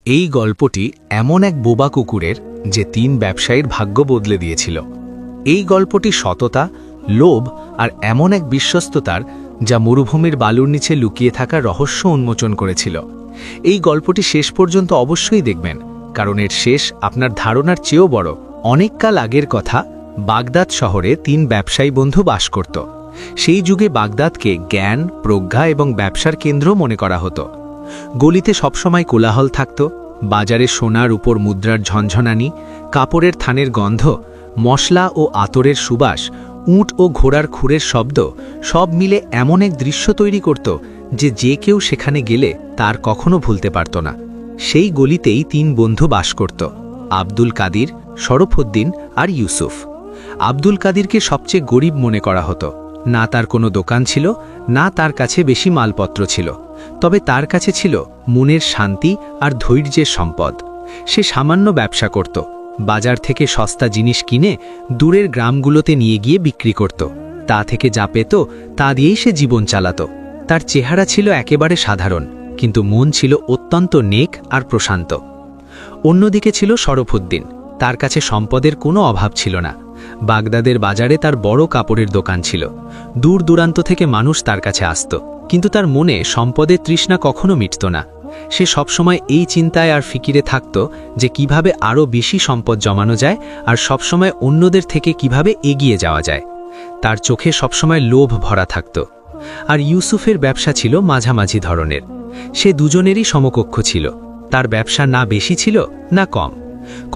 এই গল্পটি এমন এক বোবা কুকুরের যে তিন ব্যবসায়ীর ভাগ্য বদলে দিয়েছিল। এই গল্পটি সততা, লোভ আর এমন এক বিশ্বস্ততার যা মরুভূমির বালুর নিচে লুকিয়ে থাকা রহস্য উন্মোচন করেছিল। এই গল্পটি শেষ পর্যন্ত অবশ্যই দেখবেন, কারণ এর শেষ আপনার ধারণার চেয়েও বড়। অনেককাল আগের কথা, বাগদাদ শহরে তিন ব্যবসায়ী বন্ধু বাস করত। সেই যুগে বাগদাদকে জ্ঞান, প্রজ্ঞা এবং ব্যবসার কেন্দ্র মনে করা হতো। গলিতে সবসময় কোলাহল থাকত, বাজারে সোনার উপর মুদ্রার ঝনঝনানি, কাপড়ের থানের গন্ধ, মশলা ও আতরের সুবাস, উট ও ঘোড়ার খুরের শব্দ, সব মিলে এমন এক দৃশ্য তৈরি করত যে কেউ সেখানে গেলে তার কখনো ভুলতে পারত না। সেই গলিতেই তিন বন্ধু বাস করত, আব্দুল কাদির, শরফুদ্দিন আর ইউসুফ। আব্দুল কাদিরকে সবচেয়ে গরিব মনে করা হতো। না তার কোনো দোকান ছিল, না তার কাছে বেশি মালপত্র ছিল, তবে তার কাছে ছিল মনের শান্তি আর ধৈর্যের সম্পদ। সে সামান্য ব্যবসা করত, বাজার থেকে সস্তা জিনিস কিনে দূরের গ্রামগুলোতে নিয়ে গিয়ে বিক্রি করত। তা থেকে যা পেত তা দিয়েই সে জীবন চালাত। তার চেহারা ছিল একেবারে সাধারণ, কিন্তু মন ছিল অত্যন্ত নেক আর প্রশান্ত। অন্যদিকে ছিল শরফুদ্দিন। তার কাছে সম্পদের কোনো অভাব ছিল না। বাগদাদের বাজারে তার বড় কাপড়ের দোকান ছিল। দূর দূরান্ত থেকে মানুষ তার কাছে আসত, কিন্তু তার মনে সম্পদের তৃষ্ণা কখনো মিটত না। সে সবসময় এই চিন্তায় আর ফিকিরে থাকত যে কিভাবে আরও বেশি সম্পদ জমানো যায় আর সবসময় অন্যদের থেকে কিভাবে এগিয়ে যাওয়া যায়। তার চোখে সবসময় লোভ ভরা থাকত। আর ইউসুফের ব্যবসা ছিল মাঝামাঝি ধরনের। সে দুজনেরই সমকক্ষ ছিল। তার ব্যবসা না বেশি ছিল না কম।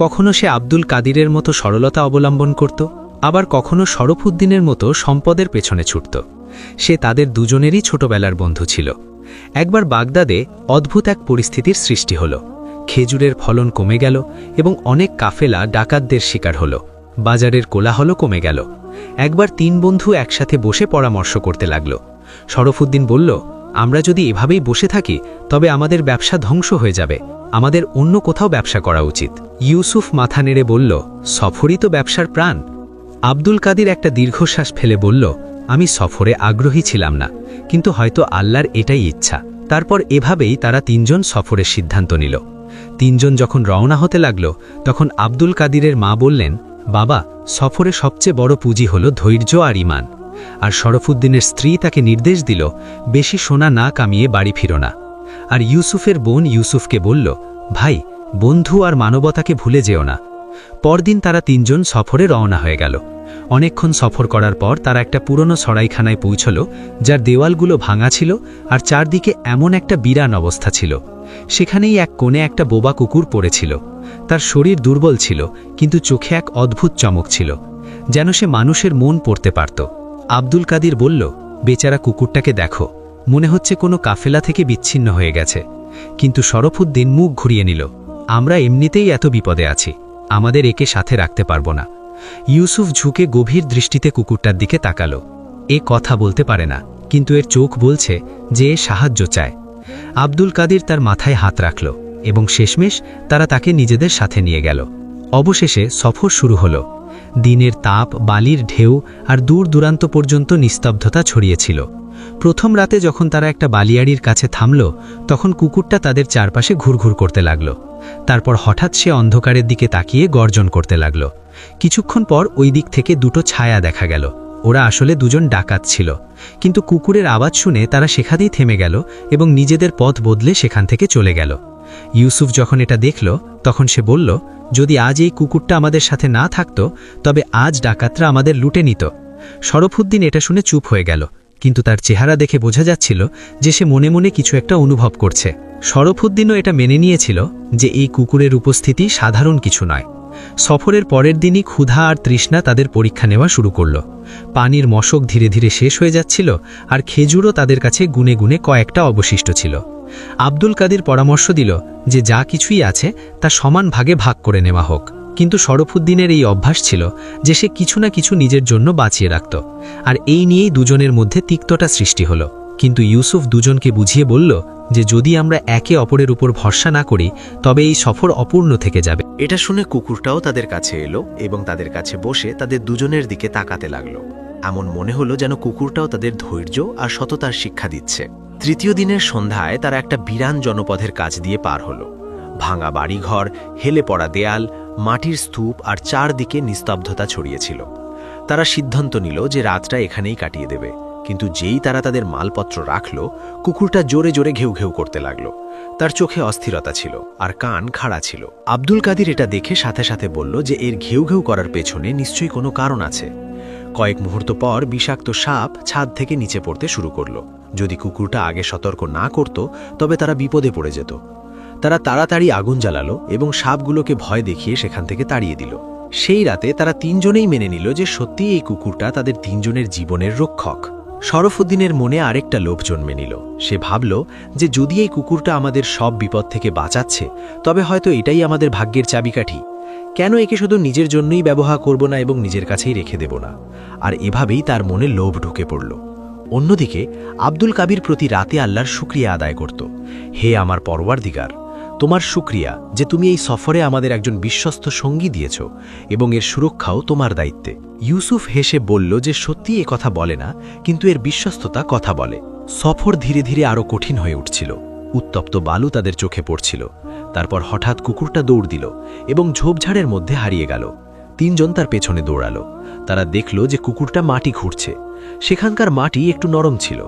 কখনো সে আব্দুল কাদিরের মতো সরলতা অবলম্বন করত, আবার কখনো শরফুদ্দিনের মতো সম্পদের পেছনে ছুটত। সে তাদের দুজনেরই ছোটবেলার বন্ধু ছিল। একবার বাগদাদে অদ্ভুত এক পরিস্থিতির সৃষ্টি হল। খেজুরের ফলন কমে গেল এবং অনেক কাফেলা ডাকাতদের শিকার হল। বাজারের কোলাহল কমে গেল। একবার তিন বন্ধু একসাথে বসে পরামর্শ করতে লাগল। শরফুদ্দিন বলল, আমরা যদি এভাবেই বসে থাকি তবে আমাদের ব্যবসা ধ্বংস হয়ে যাবে। আমাদের অন্য কোথাও ব্যবসা করা উচিত। ইউসুফ মাথা নেড়ে বলল, সফরই তো ব্যবসার প্রাণ। আব্দুল কাদির একটা দীর্ঘশ্বাস ফেলে বলল, আমি সফরে আগ্রহী ছিলাম না, কিন্তু হয়তো আল্লাহর এটাই ইচ্ছা। তারপর এভাবেই তারা তিনজন সফরের সিদ্ধান্ত নিল। তিনজন যখন রওনা হতে লাগল, তখন আব্দুল কাদিরের মা বললেন, বাবা, সফরে সবচেয়ে বড় পুঁজি হল ধৈর্য আর ঈমান। আর শরফুদ্দিনের স্ত্রী তাকে নির্দেশ দিল, বেশি সোনা না কামিয়ে বাড়ি ফিরো না। আর ইউসুফের বোন ইউসুফকে বলল, ভাই, বন্ধু আর মানবতাকে ভুলে যেও না। পরদিন তারা তিনজন সফরে রওনা হয়ে গেল। অনেকক্ষণ সফর করার পর তারা একটা পুরনো সরাইখানায় পৌঁছল, যার দেওয়ালগুলো ভাঙা ছিল আর চারদিকে এমন একটা বিরান অবস্থা ছিল। সেখানেই এক কোণে একটা বোবা কুকুর পড়েছিল। তার শরীর দুর্বল ছিল, কিন্তু চোখে এক অদ্ভুত চমক ছিল, যেন সে মানুষের মন পড়তে পারত। আব্দুল কাদির বলল, বেচারা কুকুরটাকে দেখো, মনে হচ্ছে কোনো কাফেলা থেকে বিচ্ছিন্ন হয়ে গেছে। কিন্তু শরফুদ্দিন মুখ ঘুরিয়ে নিল, আমরা এমনিতেই এত বিপদে আছি, আমাদের একে সাথে রাখতে পারবো না। ইউসুফ ঝুঁকে গভীর দৃষ্টিতে কুকুরটার দিকে তাকালো। এ কথা বলতে পারে না, কিন্তু এর চোখ বলছে যে এ সাহায্য চায়। আব্দুল কাদির তার মাথায় হাত রাখল এবং শেষমেশ তারা তাকে নিজেদের সাথে নিয়ে গেল। অবশেষে সফর শুরু হলো। দিনের তাপ, বালির ঢেউ আর দূর দূরান্ত পর্যন্ত নিস্তব্ধতা ছড়িয়েছিল। প্রথম রাতে যখন তারা একটা বালিয়াড়ির কাছে থামল, তখন কুকুরটা তাদের চারপাশে ঘুরঘুর করতে লাগল। তারপর হঠাৎ সে অন্ধকারের দিকে তাকিয়ে গর্জন করতে লাগল। কিছুক্ষণ পর ওই দিক থেকে দুটো ছায়া দেখা গেল। ওরা আসলে দুজন ডাকাত ছিল, কিন্তু কুকুরের আওয়াজ শুনে তারা সেখানেই থেমে গেল এবং নিজেদের পথ বদলে সেখান থেকে চলে গেল। ইউসুফ যখন এটা দেখল, তখন সে বলল, যদি আজ এই কুকুরটা আমাদের সাথে না থাকত, তবে আজ ডাকাতরা আমাদের লুটে নিত। শরফুদ্দিন এটা শুনে চুপ হয়ে গেল, কিন্তু তার চেহারা দেখে বোঝা যাচ্ছিল যে সে মনে মনে কিছু একটা অনুভব করছে। শরফুদ্দিনও এটা মেনে নিয়েছিল যে এই কুকুরের উপস্থিতি সাধারণ কিছু নয়। সফরের পরের দিনই ক্ষুধা আর তৃষ্ণা তাদের পরীক্ষা নেওয়া শুরু করল। পানির মশক ধীরে ধীরে শেষ হয়ে যাচ্ছিল, আর খেজুরও তাদের কাছে গুনে গুনে কয়েকটা অবশিষ্ট ছিল। আব্দুল কাদির পরামর্শ দিল যে যা কিছুই আছে তা সমান ভাগে ভাগ করে নেওয়া হোক, কিন্তু শরফুদ্দিনের এই অভ্যাস ছিল যে সে কিছু না কিছু নিজের জন্য বাঁচিয়ে রাখত। আর এই নিয়েই দুজনের মধ্যে তিক্ততা সৃষ্টি হলো। কিন্তু ইউসুফ দুজনকে বুঝিয়ে বলল যে যদি আমরা একে অপরের উপর ভরসা না করি, তবে এই সফর অপূর্ণ থেকে যাবে। এটা শুনে কুকুরটাও তাদের কাছে এলো এবং তাদের কাছে বসে তাদের দুজনের দিকে তাকাতে লাগলো। এমন মনে হলো যেন কুকুরটাও তাদের ধৈর্য আর সততার শিক্ষা দিচ্ছে। তৃতীয় দিনের সন্ধ্যায় তারা একটা বিরান জনপথের কাছ দিয়ে পার হলো। ভাঙা বাড়িঘর, হেলে পড়া দেয়াল, মাটির স্তূপ আর চারদিকে নিস্তব্ধতা ছড়িয়েছিল। তারা সিদ্ধান্ত নিল যে রাতটা এখানেই কাটিয়ে দেবে, কিন্তু যেই তারা তাদের মালপত্র রাখল, কুকুরটা জোরে জোরে ঘেউ ঘেউ করতে লাগল। তার চোখে অস্থিরতা ছিল আর কান খাড়া ছিল। আব্দুল কাদির এটা দেখে সাথে সাথে বলল যে এর ঘেউ ঘেউ করার পেছনে নিশ্চয়ই কোনো কারণ আছে। কয়েক মুহূর্ত পর বিষাক্ত সাপ ছাদ থেকে নিচে পড়তে শুরু করল। যদি কুকুরটা আগে সতর্ক না করত তবে তারা বিপদে পড়ে যেত। তারা তাড়াতাড়ি আগুন জ্বালালো এবং সাপগুলোকে ভয় দেখিয়ে সেখান থেকে তাড়িয়ে দিল। সেই রাতে তারা তিনজনেই মেনে নিল যে সত্যিই এই কুকুরটা তাদের তিনজনের জীবনের রক্ষক। শরফুদ্দিনের মনে আরেকটা লোভ জন্মে নিল। সে ভাবল যে যদি এই কুকুরটা আমাদের সব বিপদ থেকে বাঁচাচ্ছে, তবে হয়তো এটাই আমাদের ভাগ্যের চাবিকাঠি। কেন একে শুধু নিজের জন্যই ব্যবহার করব না এবং নিজের কাছেই রেখে দেব না? আর এভাবেই তার মনে লোভ ঢুকে পড়ল। অন্যদিকে আব্দুল কাবির প্রতি রাতে আল্লাহর শুকরিয়া আদায় করত। হে আমার পরওয়ারদিগার, তোমার শুকরিয়া যে তুমি এই সফরে আমাদের একজন বিশ্বস্ত সঙ্গী দিয়েছ এবং এর সুরক্ষাও তোমার দায়িত্বে। ইউসুফ হেসে বলল যে সত্যি এ কথা বলে না, কিন্তু এর বিশ্বস্ততা কথা বলে। সফর ধীরে ধীরে আরও কঠিন হয়ে উঠছিল। উত্তপ্ত বালু তাদের চোখে পড়ছিল। তারপর হঠাৎ কুকুরটা দৌড় দিল এবং ঝোপঝাড়ের মধ্যে হারিয়ে গেল। তিনজন তার পেছনে দৌড়ালো। তারা দেখল যে কুকুরটা মাটি খুঁড়ছে। সেখানকার মাটি একটু নরম ছিল।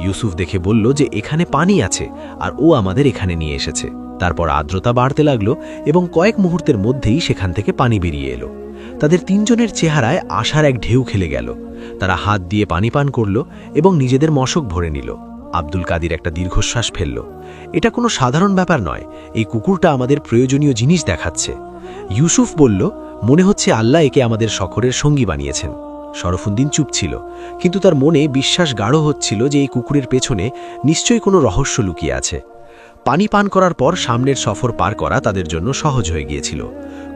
ইউসুফ দেখে বলল যে এখানে পানি আছে আর ও আমাদের এখানে নিয়ে এসেছে। তারপর আর্দ্রতা বাড়তে লাগলো এবং কয়েক মুহূর্তের মধ্যেই সেখান থেকে পানি বেরিয়ে এলো। তাদের তিনজনের চেহারায় আশার এক ঢেউ খেলে গেল। তারা হাত দিয়ে পানি পান করল এবং নিজেদের মশক ভরে নিল। আব্দুল কাদির একটা দীর্ঘশ্বাস ফেলল। এটা কোনো সাধারণ ব্যাপার নয়, এই কুকুরটা আমাদের প্রয়োজনীয় জিনিস দেখাচ্ছে। ইউসুফ বলল, মনে হচ্ছে আল্লাহ একে আমাদের সফরের সঙ্গী বানিয়েছেন। শরফুদ্দিন চুপ ছিল, কিন্তু তার মনে বিশ্বাস গাঢ় হচ্ছিল যে এই কুকুরের পেছনে নিশ্চয়ই কোনো রহস্য লুকিয়ে আছে। পানি পান করার পর সামনের সফর পার করা তাদের জন্য সহজ হয়ে গিয়েছিল।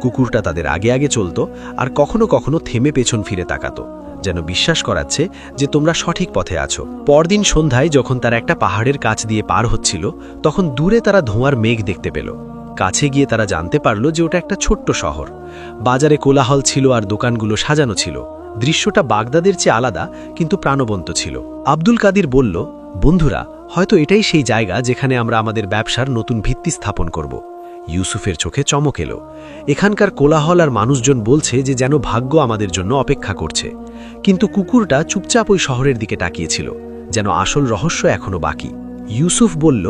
কুকুরটা তাদের আগে আগে চলত আর কখনো কখনো থেমে পেছন ফিরে তাকাতো, যেন বিশ্বাস করাচ্ছে যে তোমরা সঠিক পথে আছো। পরদিন সন্ধ্যায় যখন তারা একটা পাহাড়ের কাছ দিয়ে পার হচ্ছিল, তখন দূরে তারা ধোঁয়ার মেঘ দেখতে পেল। কাছে গিয়ে তারা জানতে পারল যে ওটা একটা ছোট্ট শহর। বাজারে কোলাহল ছিল আর দোকানগুলো সাজানো ছিল। দৃশ্যটা বাগদাদের চেয়ে আলাদা, কিন্তু প্রাণবন্ত ছিল। আব্দুল কাদির বলল, বন্ধুরা, হয়তো এটাই সেই জায়গা যেখানে আমরা আমাদের ব্যবসার নতুন ভিত্তি স্থাপন করব। ইউসুফের চোখে চমক এলো। এখানকার কোলাহল আর মানুষজন বলছে যে যেন ভাগ্য আমাদের জন্য অপেক্ষা করছে। কিন্তু কুকুরটা চুপচাপ ওই শহরের দিকে তাকিয়েছিল, যেন আসল রহস্য এখনো বাকি। ইউসুফ বলল,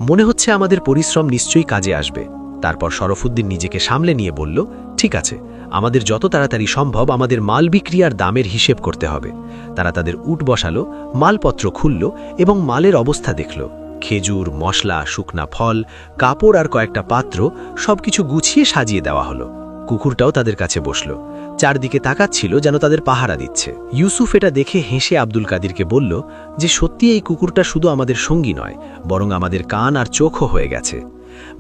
মনে হচ্ছে আমাদের পরিশ্রম নিশ্চয়ই কাজে আসবে। তারপর শরফুদ্দিন নিজেকে সামলে নিয়ে বলল, ঠিক আছে, আমাদের যত তাড়াতাড়ি সম্ভব আমাদের মাল বিক্রি আর দামের হিসেব করতে হবে। তারা তাদের উট বসালো, মালপত্র খুলল এবং মালের অবস্থা দেখল। খেজুর, মশলা, শুকনা ফল, কাপড় আর কয়েকটা পাত্র সবকিছু গুছিয়ে সাজিয়ে দেওয়া হলো। কুকুরটাও তাদের কাছে বসল, চারদিকে তাকাচ্ছিল যেন তাদের পাহারা দিচ্ছে। ইউসুফ এটা দেখে হেসে আব্দুল কাদিরকে বলল যে সত্যি এই কুকুরটা শুধু আমাদের সঙ্গী নয়, বরং আমাদের কান আর চোখও হয়ে গেছে।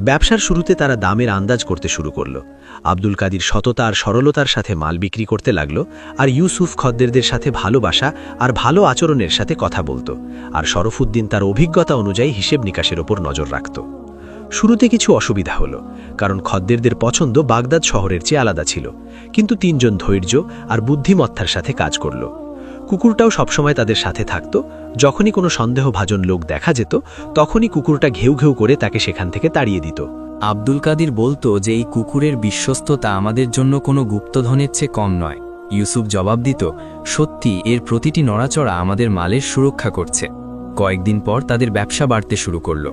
ব্যবসার শুরুতে তারা দামের আন্দাজ করতে শুরু করল। আব্দুল কাদির সততা আর সরলতার সাথে মাল বিক্রি করতে লাগল, আর ইউসুফ খদ্দেরদের সাথে ভালোবাসা আর ভালো আচরণের সাথে কথা বলত, আর শরফুদ্দিন তার অভিজ্ঞতা অনুযায়ী হিসেব নিকাশের ওপর নজর রাখত। শুরুতে কিছু অসুবিধা হলো, কারণ খদ্দেরদের পছন্দ বাগদাদ শহরের চেয়ে আলাদা ছিল, কিন্তু তিনজন ধৈর্য আর বুদ্ধিমত্তার সাথে কাজ করল। কুকুরটাও সবসময় তাদের সাথে থাকত। যখনই কোনো সন্দেহভাজন লোক দেখা যেত, তখনই কুকুরটা ঘেউ ঘেউ করে তাকে সেখান থেকে তাড়িয়ে দিত। আব্দুল কাদির বলতো যে এই কুকুরের বিশ্বস্ততা আমাদের জন্য কোনো গুপ্তধনের চেয়ে কম নয়। ইউসুফ জবাব দিত, সত্যি এর প্রতিটি নড়াচড়া আমাদের মালের সুরক্ষা করছে। কয়েকদিন পর তাদের ব্যবসা বাড়তে শুরু করল।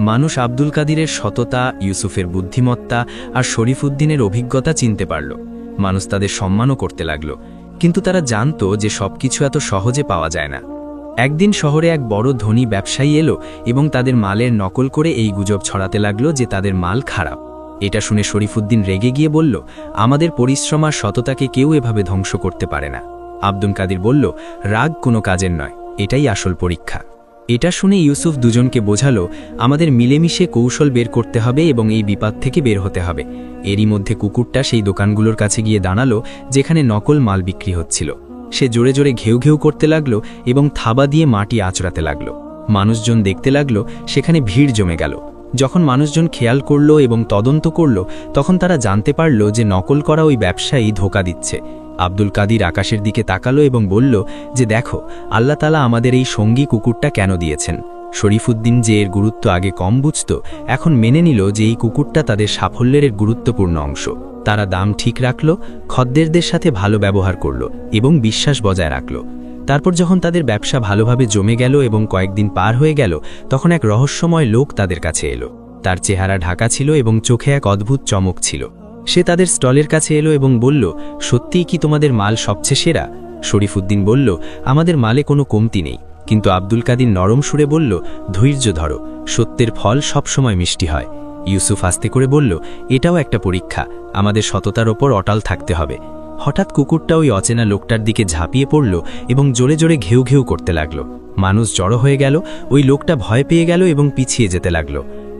মানুষ আব্দুল কাদিরের সততা, ইউসুফের বুদ্ধিমত্তা আর শরীফুদ্দিনের অভিজ্ঞতা চিনতে পারল। মানুষ তাদের সম্মানও করতে লাগল, কিন্তু তারা জানত যে সবকিছু এত সহজে পাওয়া যায় না। একদিন শহরে এক বড় ধনী ব্যবসায়ী এলো এবং তাদের মালের নকল করে এই গুজব ছড়াতে লাগলো যে তাদের মাল খারাপ। এটা শুনে শরীফুদ্দিন রেগে গিয়ে বলল, আমাদের পরিশ্রম আর সততাকে কেউ এভাবে ধ্বংস করতে পারে না। আব্দুল কাদির বলল, রাগ কোনো কাজের নয়, এটাই আসল পরীক্ষা। এটা শুনে ইউসুফ দুজনকে বোঝালো, আমাদের মিলেমিশে কৌশল বের করতে হবে এবং এই বিপদ থেকে বের হতে হবে। এরই মধ্যে কুকুরটা সেই দোকানগুলোর কাছে গিয়ে দাঁড়ালো যেখানে নকল মাল বিক্রি হচ্ছিল। সে জোরে জোরে ঘেউ ঘেউ করতে লাগলো এবং থাবা দিয়ে মাটি আঁচড়াতে লাগলো। মানুষজন দেখতে লাগলো, সেখানে ভিড় জমে গেল। যখন মানুষজন খেয়াল করলো এবং তদন্ত করলো, তখন তারা জানতে পারল যে নকল করা ওই ব্যবসায়ী ধোঁকা দিচ্ছে। আব্দুল কাদির আকাশের দিকে তাকালো এবং বলল যে দেখো, আল্লাহ তাআলা আমাদের এই সঙ্গী কুকুরটা কেন দিয়েছেন। শরীফুদ্দিন যে এর গুরুত্ব আগে কম বুঝত, এখন মেনে নিল যে এই কুকুরটা তাদের সাফল্যের এক গুরুত্বপূর্ণ অংশ। তারা দাম ঠিক রাখল, খদ্দেরদের সাথে ভালো ব্যবহার করল এবং বিশ্বাস বজায় রাখল। তারপর যখন তাদের ব্যবসা ভালোভাবে জমে গেল এবং কয়েকদিন পার হয়ে গেল, তখন এক রহস্যময় লোক তাদের কাছে এলো। তার চেহারা ঢাকা ছিল এবং চোখে এক অদ্ভুত চমক ছিল। সে তাদের স্টলের কাছে এলো এবং বলল, সত্যিই কি তোমাদের মাল সবচেয়ে সেরা? শরীফুদ্দিন বলল, আমাদের মালে কোনো কমতি নেই। কিন্তু আব্দুল কাদির নরম সুরে বলল, ধৈর্য ধরো, সত্যের ফল সবসময় মিষ্টি হয়। ইউসুফ আস্তে করে বলল, এটাও একটা পরীক্ষা, আমাদের সততার ওপর অটল থাকতে হবে। হঠাৎ কুকুরটা ওই অচেনা লোকটার দিকে ঝাঁপিয়ে পড়ল এবং জোরে জোরে ঘেউ ঘেউ করতে লাগল। মানুষ জড়ো হয়ে গেল, ওই লোকটা ভয় পেয়ে গেল এবং পিছিয়ে যেতে লাগল।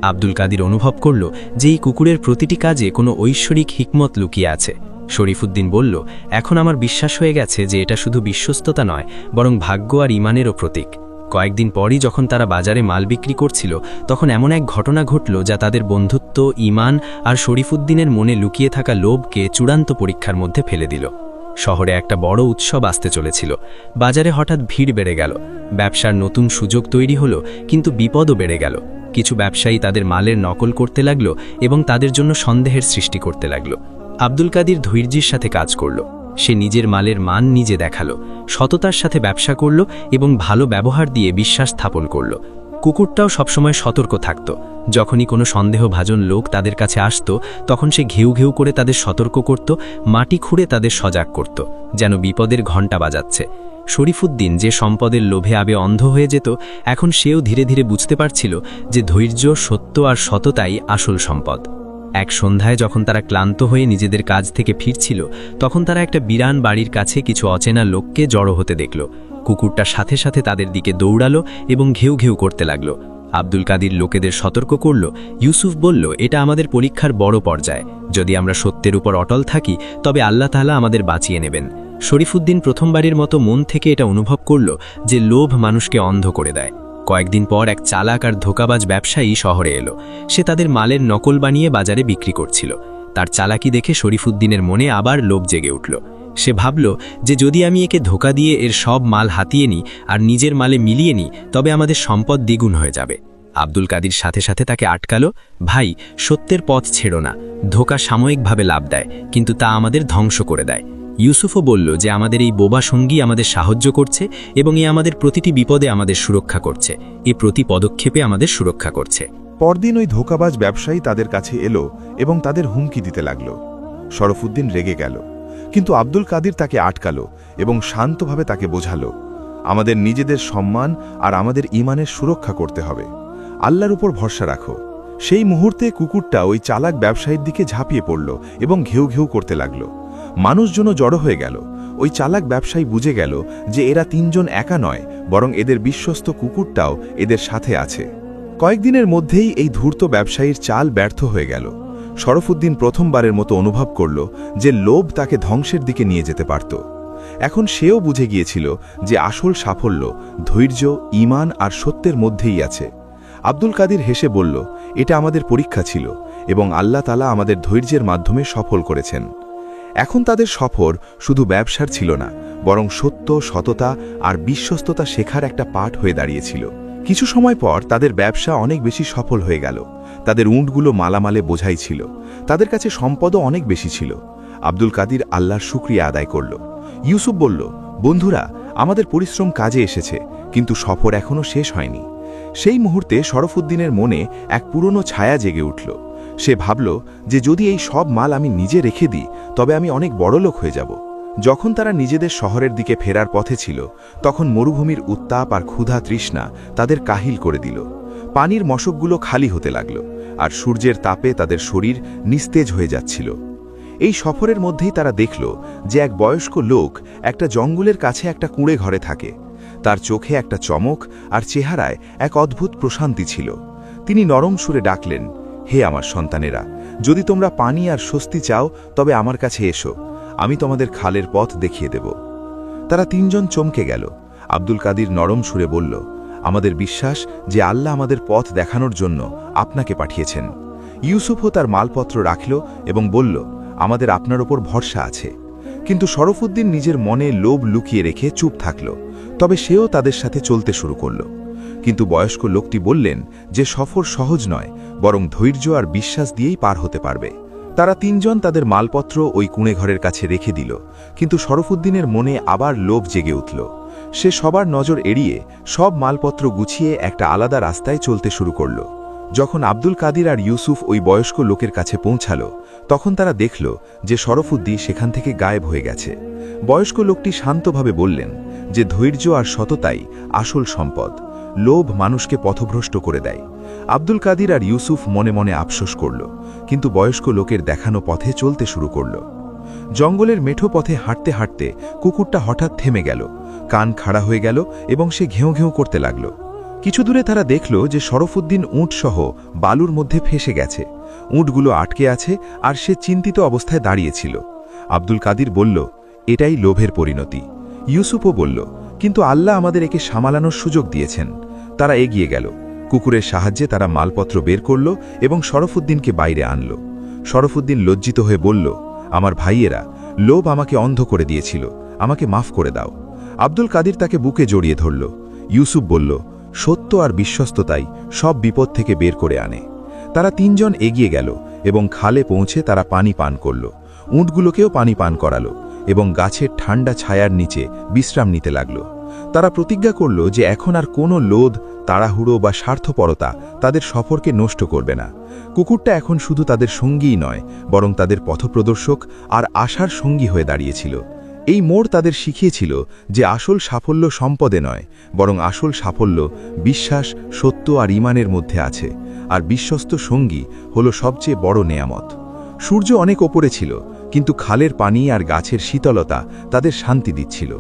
আব্দুল কাদির অনুভব করল যে এই কুকুরের প্রতিটি কাজে কোনো ঐশ্বরিক হিকমত লুকিয়ে আছে। শরীফুদ্দিন বলল, এখন আমার বিশ্বাস হয়ে গেছে যে এটা শুধু বিশ্বস্ততা নয়, বরং ভাগ্য আর ঈমানেরও প্রতীক। কয়েকদিন পরই যখন তারা বাজারে মাল বিক্রি করছিল, তখন এমন এক ঘটনা ঘটল যা তাদের বন্ধুত্ব, ঈমান আর শরীফুদ্দিনের মনে লুকিয়ে থাকা লোভকে চূড়ান্ত পরীক্ষার মধ্যে ফেলে দিল। শহরে একটা বড় উৎসব আসতে চলেছিল। বাজারে হঠাৎ ভিড় বেড়ে গেল। ব্যবসার নতুন সুযোগ তৈরি হলো, কিন্তু বিপদও বেড়ে গেল। কিছু ব্যবসায়ী তাদের মালের নকল করতে লাগল এবং তাদের জন্য সন্দেহের সৃষ্টি করতে লাগল। আব্দুল কাদির ধৈর্যের সাথে কাজ করল। সে নিজের মালের মান নিজে দেখালো, সততার সাথে ব্যবসা করল এবং ভালো ব্যবহার দিয়ে বিশ্বাস স্থাপন করল। কুকুরটাও সবসময় সতর্ক থাকত। যখনই কোনো সন্দেহভাজন লোক তাদের কাছে আসত, তখন সে ঘেউ ঘেউ করে তাদের সতর্ক করত, মাটি খুঁড়ে তাদের সজাগ করত, যেন বিপদের ঘণ্টা বাজাচ্ছে। শরীফুদ্দিন যে সম্পদের লোভে আবে অন্ধ হয়ে যেত, এখন সেও ধীরে ধীরে বুঝতে পারছিল যে ধৈর্য, সত্য আর সততাই আসল সম্পদ। এক সন্ধ্যায় যখন তারা ক্লান্ত হয়ে নিজেদের কাজ থেকে ফিরছিল, তখন তারা একটা বিরান বাড়ির কাছে কিছু অচেনা লোককে জড়ো হতে দেখল। কুকুরটা সাথে সাথে তাদের দিকে দৌড়ালো এবং ঘেউ ঘেউ করতে লাগল। আব্দুল কাদির লোকেদের সতর্ক করল। ইউসুফ বলল, এটা আমাদের পরীক্ষার বড় পর্যায়। যদি আমরা সত্যের উপর অটল থাকি, তবে আল্লাহ তাআলা আমাদের বাঁচিয়ে নেবেন। শরীফুদ্দিন প্রথমবারের মতো মন থেকে এটা অনুভব করল যে লোভ মানুষকে অন্ধ করে দেয়। কয়েকদিন পর এক চালাক আর ধোঁকাবাজ ব্যবসায়ী শহরে এলো। সে তাদের মালের নকল বানিয়ে বাজারে বিক্রি করছিল। তার চালাকি দেখে শরীফুদ্দিনের মনে আবার লোভ জেগে উঠল। সে ভাবল যে যদি আমি একে ধোঁকা দিয়ে এর সব মাল হাতিয়ে নিই আর নিজের মালে মিলিয়ে নিই, তবে আমাদের সম্পদ দ্বিগুণ হয়ে যাবে। আব্দুল কাদির সাথে সাথে তাকে আটকালো। ভাই, সত্যের পথ ছেড়ো না। ধোঁকা সাময়িকভাবে লাভ দেয়, কিন্তু তা আমাদের ধ্বংস করে দেয়। ইউসুফও বলল যে আমাদের এই বোবা সঙ্গী আমাদের সাহায্য করছে এবং এ আমাদের প্রতিটি বিপদে আমাদের সুরক্ষা করছে, এ প্রতি পদক্ষেপে আমাদের সুরক্ষা করছে। পরদিন ওই ধোঁকাবাজ ব্যবসায়ী তাদের কাছে এলো এবং তাদের হুমকি দিতে লাগল। শরফুদ্দিন রেগে গেল, কিন্তু আব্দুল কাদির তাকে আটকালো এবং শান্তভাবে তাকে বোঝালো, আমাদের নিজেদের সম্মান আর আমাদের ঈমানের সুরক্ষা করতে হবে। আল্লাহর উপর ভরসা রাখো। সেই মুহূর্তে কুকুরটা ওই চালাক ব্যবসায়ীর দিকে ঝাঁপিয়ে পড়ল এবং ঘেউ ঘেউ করতে লাগল। মানুষজন জড়ো হয়ে গেল। ওই চালাক ব্যবসায়ী বুঝে গেল যে এরা তিনজন একা নয়, বরং এদের বিশ্বস্ত কুকুরটাও এদের সাথে আছে। কয়েকদিনের মধ্যেই এই ধূর্ত ব্যবসায়ীর চাল ব্যর্থ হয়ে গেল। শরফুদ্দিন প্রথমবারের মতো অনুভব করল যে লোভ তাকে ধ্বংসের দিকে নিয়ে যেতে পারত। এখন সেও বুঝে গিয়েছিল যে আসল সাফল্য ধৈর্য, ঈমান আর সত্যের মধ্যেই আছে। আব্দুল কাদির হেসে বলল, এটা আমাদের পরীক্ষা ছিল এবং আল্লাহ তাআলা আমাদের ধৈর্যের মাধ্যমে সফল করেছেন। এখন তাদের সফর শুধু ব্যবসার ছিল না, বরং সত্য, সততা আর বিশ্বস্ততা শেখার একটা পাঠ হয়ে দাঁড়িয়েছিল। কিছু সময় পর তাদের ব্যবসা অনেক বেশি সফল হয়ে গেল। তাদের উঁটগুলো মালামালে বোঝাই ছিল, তাদের কাছে সম্পদও অনেক বেশি ছিল। আব্দুল কাদির আল্লাহর শুকরিয়া আদায় করল। ইউসুফ বলল, বন্ধুরা, আমাদের পরিশ্রম কাজে এসেছে, কিন্তু সফর এখনও শেষ হয়নি। সেই মুহূর্তে শরফুদ্দিনের মনে এক পুরনো ছায়া জেগে উঠল। সে ভাবল যে যদি এই সব মাল আমি নিজে রেখে দিই, তবে আমি অনেক বড়লোক হয়ে যাব। যখন তারা নিজেদের শহরের দিকে ফেরার পথে ছিল, তখন মরুভূমির উত্তাপ আর ক্ষুধা তৃষ্ণা তাদের কাহিল করে দিল। পানির মশকগুলো খালি হতে লাগল, আর সূর্যের তাপে তাদের শরীর নিস্তেজ হয়ে যাচ্ছিল। এই সফরের মধ্যেই তারা দেখল যে এক বয়স্ক লোক একটা জঙ্গলের কাছে একটা কুঁড়ে ঘরে থাকে। তার চোখে একটা চমক আর চেহারায় এক অদ্ভুত প্রশান্তি ছিল। তিনি নরম সুরে ডাকলেন, হে আমার সন্তানেরা, যদি তোমরা পানি আর স্বস্তি চাও, তবে আমার কাছে এসো, আমি তোমাদের খালের পথ দেখিয়ে দেব। তারা তিনজন চমকে গেল। আব্দুল কাদির নরম সুরে বলল, আমাদের বিশ্বাস যে আল্লাহ আমাদের পথ দেখানোর জন্য আপনাকে পাঠিয়েছেন। ইউসুফও তার মালপত্র রাখল এবং বলল, আমাদের আপনার ওপর ভরসা আছে। কিন্তু শরফুদ্দিন নিজের মনে লোভ লুকিয়ে রেখে চুপ থাকল। তবে সেও তাদের সাথে চলতে শুরু করল। কিন্তু বয়স্ক লোকটি বললেন যে সফর সহজ নয়, বরং ধৈর্য আর বিশ্বাস দিয়েই পার হতে পারবে। তারা তিনজন তাদের মালপত্র ওই কুঁড়েঘরের কাছে রেখে দিল, কিন্তু শরফুদ্দিনের মনে আবার লোভ জেগে উঠল। সে সবার নজর এড়িয়ে সব মালপত্র গুছিয়ে একটা আলাদা রাস্তায় চলতে শুরু করল। যখন আব্দুল কাদির আর ইউসুফ ওই বয়স্ক লোকের কাছে পৌঁছালো, তখন তারা দেখল যে শরফুদ্দি সেখান থেকে গায়েব হয়ে গেছে। বয়স্ক লোকটি শান্তভাবে বললেন যে ধৈর্য আর সততাই আসল সম্পদ, লোভ মানুষকে পথভ্রষ্ট করে দেয়। আব্দুল কাদির আর ইউসুফ মনে মনে আফসোস করল, কিন্তু বয়স্ক লোকের দেখানো পথে চলতে শুরু করল। জঙ্গলের মেঠো পথে হাঁটতে হাঁটতে কুকুরটা হঠাৎ থেমে গেল, কান খাড়া হয়ে গেল এবং সে ঘেউ ঘেউ করতে লাগল। কিছু দূরে তারা দেখল যে শরফুদ্দিন উঁটসহ বালুর মধ্যে ফেসে গেছে। উঁটগুলো আটকে আছে আর সে চিন্তিত অবস্থায় দাঁড়িয়েছিল। আব্দুল কাদির বলল, এটাই লোভের পরিণতি। ইউসুফও বলল, কিন্তু আল্লাহ আমাদের একে সামালানোর সুযোগ দিয়েছেন। তারা এগিয়ে গেল। কুকুরের সাহায্যে তারা মালপত্র বের করল এবং শরফুদ্দিনকে বাইরে আনল। শরফুদ্দিন লজ্জিত হয়ে বলল, আমার ভাইয়েরা, লোভ আমাকে অন্ধ করে দিয়েছিল, আমাকে মাফ করে দাও। আব্দুল কাদির তাকে বুকে জড়িয়ে ধরল। ইউসুফ বলল, সত্য আর বিশ্বস্ততাই সব বিপদ থেকে বের করে আনে। তারা তিনজন এগিয়ে গেল এবং খালে পৌঁছে তারা পানি পান করল। উঁটগুলোকেও পানি পান করালো এবং গাছের ঠান্ডা ছায়ার নিচে বিশ্রাম নিতে লাগল। তারা প্রতিজ্ঞা করল যে এখন আর কোনো লোভ, তাড়াহুড়ো বা স্বার্থপরতা তাদের সফরকে নষ্ট করবে না। কুকুরটা এখন শুধু তাদের সঙ্গীই নয়, বরং তাদের পথপ্রদর্শক আর আশার সঙ্গী হয়ে দাঁড়িয়েছিল। এই মোড় তাদের শিখিয়েছিল যে আসল সাফল্য সম্পদে নয়, বরং আসল সাফল্য বিশ্বাস, সত্য আর ঈমানের মধ্যে আছে, আর বিশ্বস্ত সঙ্গী হল সবচেয়ে বড় নেয়ামত। সূর্য অনেক ওপরে ছিল, কিন্তু খালের পানি আর গাছের শীতলতা তাদের শান্তি দিচ্ছিল।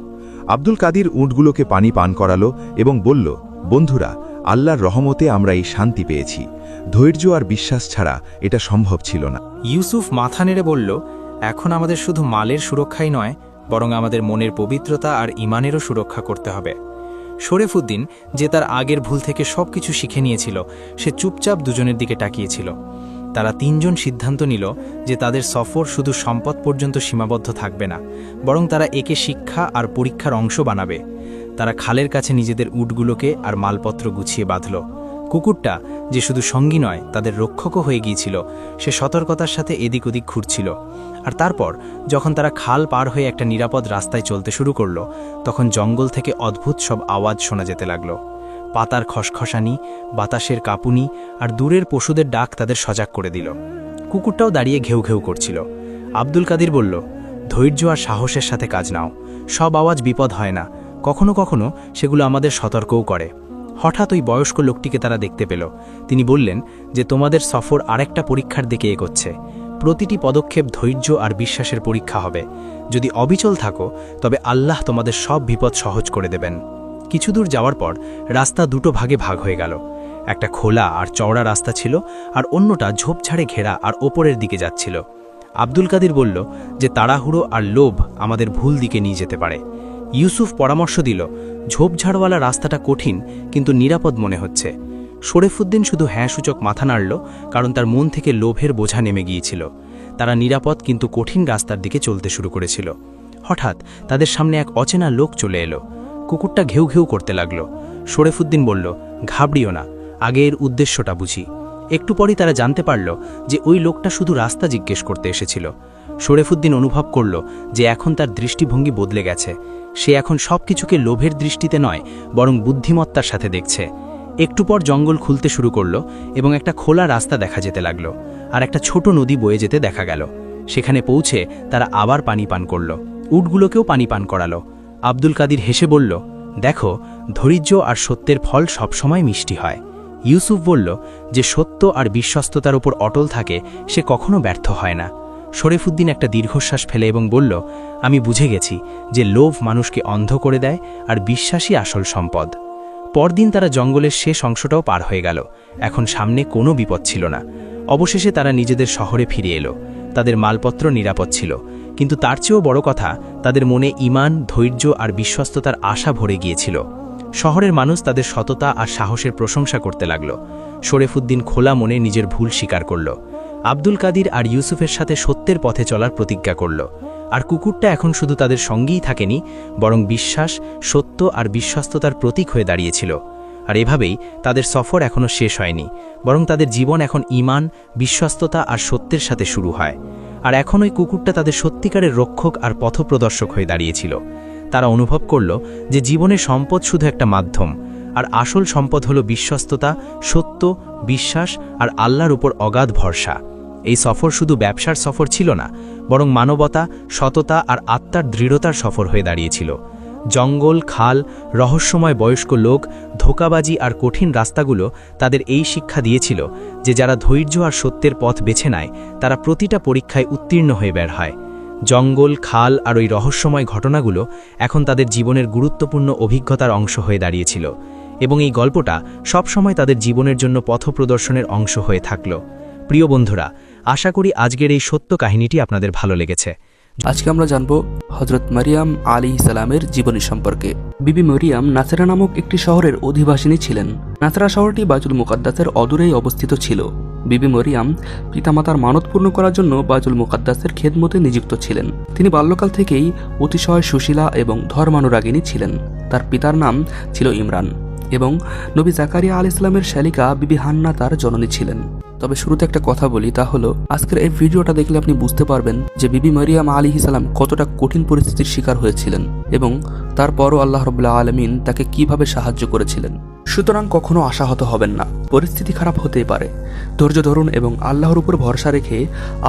আব্দুল কাদির উঁটগুলোকে পানি পান করালো এবং বলল, বন্ধুরা, আল্লাহর রহমতে আমরা এই শান্তি পেয়েছি। ধৈর্য আর বিশ্বাস ছাড়া এটা সম্ভব ছিল না। ইউসুফ মাথা নেড়ে বলল, এখন আমাদের শুধু মালের সুরক্ষাই নয়, বরং আমাদের মনের পবিত্রতা আর ঈমানেরও সুরক্ষা করতে হবে। শরীফুদ্দিন, যে তার আগের ভুল থেকে সবকিছু শিখে নিয়েছিল, সে চুপচাপ দুজনের দিকে তাকিয়েছিল। তারা তিনজন সিদ্ধান্ত নিল যে তাদের সফর শুধু সম্পদ পর্যন্ত সীমাবদ্ধ থাকবে না, বরং তারা একে শিক্ষা আর পরীক্ষার অংশ বানাবে। তারা খালের কাছে নিজেদের উটগুলোকে আর মালপত্র গুছিয়ে বাঁধল। কুকুরটা, যে শুধু সঙ্গী নয় তাদের রক্ষকও হয়ে গিয়েছিল, সে সতর্কতার সাথে এদিক ওদিক ঘুরছিল। আর তারপর যখন তারা খাল পার হয়ে একটা নিরাপদ রাস্তায় চলতে শুরু করল, তখন জঙ্গল থেকে অদ্ভুত সব আওয়াজ শোনা যেতে লাগল। পাতার খসখসানি, বাতাসের কাঁপুনি আর দূরের পশুদের ডাক তাদের সজাগ করে দিল। কুকুরটাও দাঁড়িয়ে ঘেউ ঘেউ করছিল। আব্দুল কাদির বলল, ধৈর্য আর সাহসের সাথে কাজ নাও। সব আওয়াজ বিপদ হয় না, কখনো কখনো সেগুলো আমাদের সতর্কও করে। হঠাৎ ওই বয়স্ক লোকটিকে তারা দেখতে পেল। তিনি বললেন যে তোমাদের সফর আরেকটা পরীক্ষার দিকে এগোচ্ছে। প্রতিটি পদক্ষেপ ধৈর্য আর বিশ্বাসের পরীক্ষা হবে। যদি অবিচল থাকো, তবে আল্লাহ তোমাদের সব বিপদ সহজ করে দেবেন। কিছু দূর যাওয়ার পর রাস্তা দুটো ভাগে ভাগ হয়ে গেল। একটা খোলা আর চওড়া রাস্তা ছিল, আর অন্যটা ঝোপঝাড়ে ঘেরা আর ওপরের দিকে যাচ্ছিল। আব্দুল কাদির বলল যে তাড়াহুড়ো আর লোভ আমাদের ভুল দিকে নিয়ে যেতে পারে। ইউসুফ পরামর্শ দিল, ঝোপঝাড়ওয়ালা রাস্তাটা কঠিন কিন্তু নিরাপদ মনে হচ্ছে। শরীফুদ্দিন শুধু হ্যাঁ সূচক মাথা নাড়ল, কারণ তার মন থেকে লোভের বোঝা নেমে গিয়েছিল। তারা নিরাপদ কিন্তু কঠিন রাস্তার দিকে চলতে শুরু করেছিল। হঠাৎ তাদের সামনে এক অচেনা লোক চলে এলো। কুকুরটা ঘেউ ঘেউ করতে লাগল। শরীফুদ্দিন বলল, ঘাবড়িও না, আগে এর উদ্দেশ্যটা বুঝি। একটু পরই তারা জানতে পারল যে ওই লোকটা শুধু রাস্তা জিজ্ঞেস করতে এসেছিল। শরীফুদ্দিন অনুভব করল যে এখন তার দৃষ্টিভঙ্গি বদলে গেছে। সে এখন সবকিছুকে লোভের দৃষ্টিতে নয়, বরং বুদ্ধিমত্তার সাথে দেখছে। একটু পর জঙ্গল খুলতে শুরু করল এবং একটা খোলা রাস্তা দেখা যেতে লাগল, আর একটা ছোট নদী বয়ে যেতে দেখা গেল। সেখানে পৌঁছে তারা আবার পানি পান করল। উটগুলোকেও পানি পান করালো। আব্দুল কাদির হেসে বলল, দেখো, ধৈর্য আর সত্যের ফল সবসময় মিষ্টি হয়। ইউসুফ বলল যে সত্য আর বিশ্বস্ততার উপর অটল থাকে সে কখনো ব্যর্থ হয় না। শরীফুদ্দিন একটা দীর্ঘশ্বাস ফেলে এবং বলল, আমি বুঝে গেছি যে লোভ মানুষকে অন্ধ করে দেয় আর বিশ্বাসই আসল সম্পদ। পরদিন তারা জঙ্গলের শেষ অংশটাও পার হয়ে গেল। এখন সামনে কোনো বিপদ ছিল না। অবশেষে তারা নিজেদের শহরে ফিরে এলো। তাদের মালপত্র নিরাপদ ছিল, কিন্তু তার চেয়েও বড় কথা, তাদের মনে ঈমান, ধৈর্য আর বিশ্বস্ততার আশা ভরে গিয়েছিল। শহরের মানুষ তাদের সততা আর সাহসের প্রশংসা করতে লাগল। শরীফুদ্দিন খোলা মনে নিজের ভুল স্বীকার করল। আব্দুল কাদির আর ইউসুফের সাথে সত্যের পথে চলার প্রতিজ্ঞা করল। আর কুকুরটা এখন শুধু তাদের সঙ্গেই থাকেনি, বরং বিশ্বাস, সত্য আর বিশ্বস্ততার প্রতীক হয়ে দাঁড়িয়েছিল। আর এভাবেই তাদের সফর এখনও শেষ হয়নি, বরং তাদের জীবন এখন ঈমান, বিশ্বস্ততা আর সত্যের সাথে শুরু হয়। আর এখন ওই কুকুরটা তাদের সত্যিকারের রক্ষক আর পথপ্রদর্শক হয়ে দাঁড়িয়েছিল। তারা অনুভব করল যে জীবনের সম্পদ শুধু একটা মাধ্যম, আর আসল সম্পদ হলো বিশ্বস্ততা, সত্য, বিশ্বাস আর আল্লাহর উপর অগাধ ভরসা। এই সফর শুধু ব্যবসার সফর ছিল না, বরং মানবতা, সততা আর আত্মার দৃঢ়তার সফর হয়ে দাঁড়িয়েছিল। জঙ্গল, খাল, রহস্যময় বয়স্ক লোক, ধোঁকাবাজি আর কঠিন রাস্তাগুলো তাদের এই শিক্ষা দিয়েছিল যে যারা ধৈর্য আর সত্যের পথ বেছে নেয় তারা প্রতিটা পরীক্ষায় উত্তীর্ণ হয়ে বের হয়। জঙ্গল, খাল আর ওই রহস্যময় ঘটনাগুলো এখন তাদের জীবনের গুরুত্বপূর্ণ অভিজ্ঞতার অংশ হয়ে দাঁড়িয়েছিল, এবং এই গল্পটা সবসময় তাদের জীবনের জন্য পথপ্রদর্শনের অংশ হয়ে থাকল। প্রিয় বন্ধুরা, আশা করি আজকের এই সত্য কাহিনীটি আপনাদের ভালো লেগেছে। আজকে আমরা জানব হযরত মারিয়াম আলাইহিস সালামের জীবনী সম্পর্কে। বিবি মরিয়াম নাসরা নামক একটি শহরের অধিবাসিনী ছিলেন। নাসরা শহরটি বাইতুল মুকাদ্দাসের অদূরেই অবস্থিত ছিল। বিবি মরিয়াম পিতামাতার মানত পূর্ণ করার জন্য বাইতুল মুকাদ্দাসের খেদমতে নিযুক্ত ছিলেন। তিনি বাল্যকাল থেকেই অতিশয় সুশীলা এবং ধর্মানুরাগিনী ছিলেন। তার পিতার নাম ছিল ইমরান এবং নবী জাকারিয়া আলাইহিস সালামের শালিকা বিবি হান্না তার জননী ছিলেন। তবে শুরুতে একটা কথা বলি, তা হলো আজকের এই ভিডিওটা দেখলে আপনি বুঝতে পারবেন যে বিবি মারিয়াম আলাইহিস সালাম কতটা কঠিন পরিস্থিতির শিকার হয়েছিলেন এবং তারপরও আল্লাহ রাব্বুল আলামিন তাকে কিভাবে সাহায্য করেছিলেন। সুতরাং কখনো আশাহত হবেন না, পরিস্থিতি খারাপ হতেই পারে। ধৈর্য ধরুন এবং আল্লাহর উপর ভরসা রেখে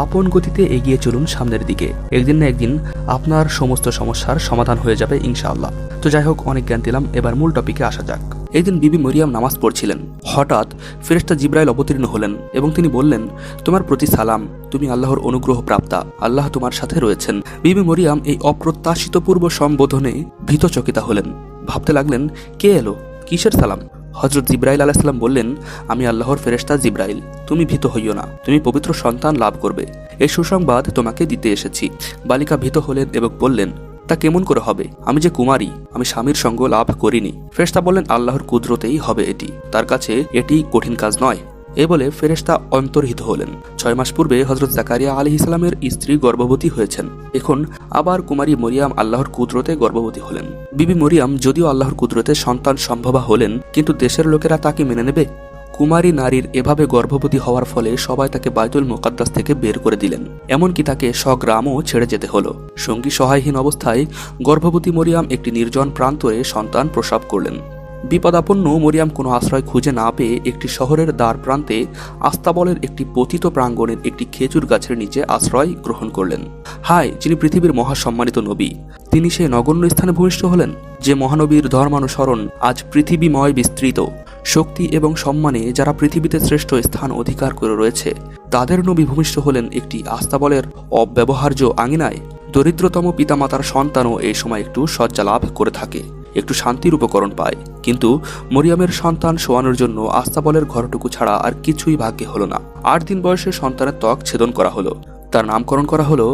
আপন গতিতে এগিয়ে চলুন সামনের দিকে। একদিন না একদিন আপনার সমস্ত সমস্যার সমাধান হয়ে যাবে ইনশাআল্লাহ। তো যাই হোক, অনেক জ্ঞান দিলাম, এবার মূল টপিকে আসা যাক। একদিন বিবি মরিয়াম নামাজ পড়ছিলেন। হঠাৎ ফেরেশতা জিবরাইল অবতীর্ণ হলেন এবং তিনি বললেন, তোমার প্রতি সালাম, তুমি আল্লাহর অনুগ্রহ প্রাপ্তা, আল্লাহ তোমার সাথে রয়েছেন। বিবি মরিয়াম এই অপ্রত্যাশিত পূর্ব সম্বোধনে ভীতচকিতা হলেন। ভাবতে লাগলেন, কে এলো, কিসের সালাম? হযরত জিবরাইল আলাইহিস সালাম বললেন, আমি আল্লাহর ফেরেশতা জিবরাইল, তুমি ভীত হইও না, তুমি পবিত্র সন্তান লাভ করবে, এই সুসংবাদ তোমাকে দিতে এসেছি। বালিকা ভীত হলেন এবং বললেন, তা কেমন করে হবে? আমি যে কুমারী, আমি স্বামীর সঙ্গ লাভ করিনি। ফেরেশতা বললেন, আল্লাহর কুদরতেই হবে এটি, তার কাছে এটি কঠিন কাজ নয়। এ বলে ফেরেশতা অন্তর্হিত হলেন। 6 মাস পূর্বে হযরত জাকারিয়া আলাইহিস সালামের স্ত্রী গর্ভবতী হয়েছেন। এখন আবার কুমারী মরিয়াম আল্লাহর কুদরতে গর্ভবতী হলেন। বিবি মরিয়াম যদিও আল্লাহর কুদরতে সন্তান সম্ভবা হলেন, কিন্তু দেশের লোকেরা তাকে মেনে নেবে? কুমারী নারীর এভাবে গর্ভবতী হওয়ার ফলে সবাই তাকে বাইতুল মুকাদ্দাস থেকে বের করে দিলেন, এমনকি তাকে স্বগ্রামও ছেড়ে যেতে হলো। সঙ্গী সহায়হীন অবস্থায় গর্ভবতী মরিয়াম একটি নির্জন প্রান্তরে সন্তান প্রসব করলেন। বিপদাপন্ন মরিয়াম কোনো আশ্রয় খুঁজে না পেয়ে একটি শহরের দ্বার প্রান্তে আস্তাবলের একটি পতিত প্রাঙ্গণের একটি খেজুর গাছের নিচে আশ্রয় গ্রহণ করলেন। হায়, যিনি পৃথিবীর মহাসম্মানিত নবী, তিনি সেই নগণ্য স্থানে ভূমিষ্ঠ হলেন যে মহানবীর ধর্মানুসরণ আজ পৃথিবীময় বিস্তৃত। শক্তি এবং সম্মানে যারা পৃথিবীতে শ্রেষ্ঠ স্থান অধিকার করে রয়েছে, তাদের নবী ভূমিষ্ঠ হলেন একটি আস্তাবলের অব্যবহার্য আঙিনায়। দরিদ্রতম পিতামাতার সন্তানও এই সময় একটু শয্যা লাভ করে থাকে, একটু শান্তির উপকরণ পায়। কিন্তু মরিয়ামের সন্তান শোয়ানোর জন্য আস্তাবলের ঘরটুকু ছাড়া আর কিছুই ভাগ্যে হলো না। 8 দিন বয়সে সন্তানের ত্বক ছেদন করা হলো। তার নামকরণ করা হলো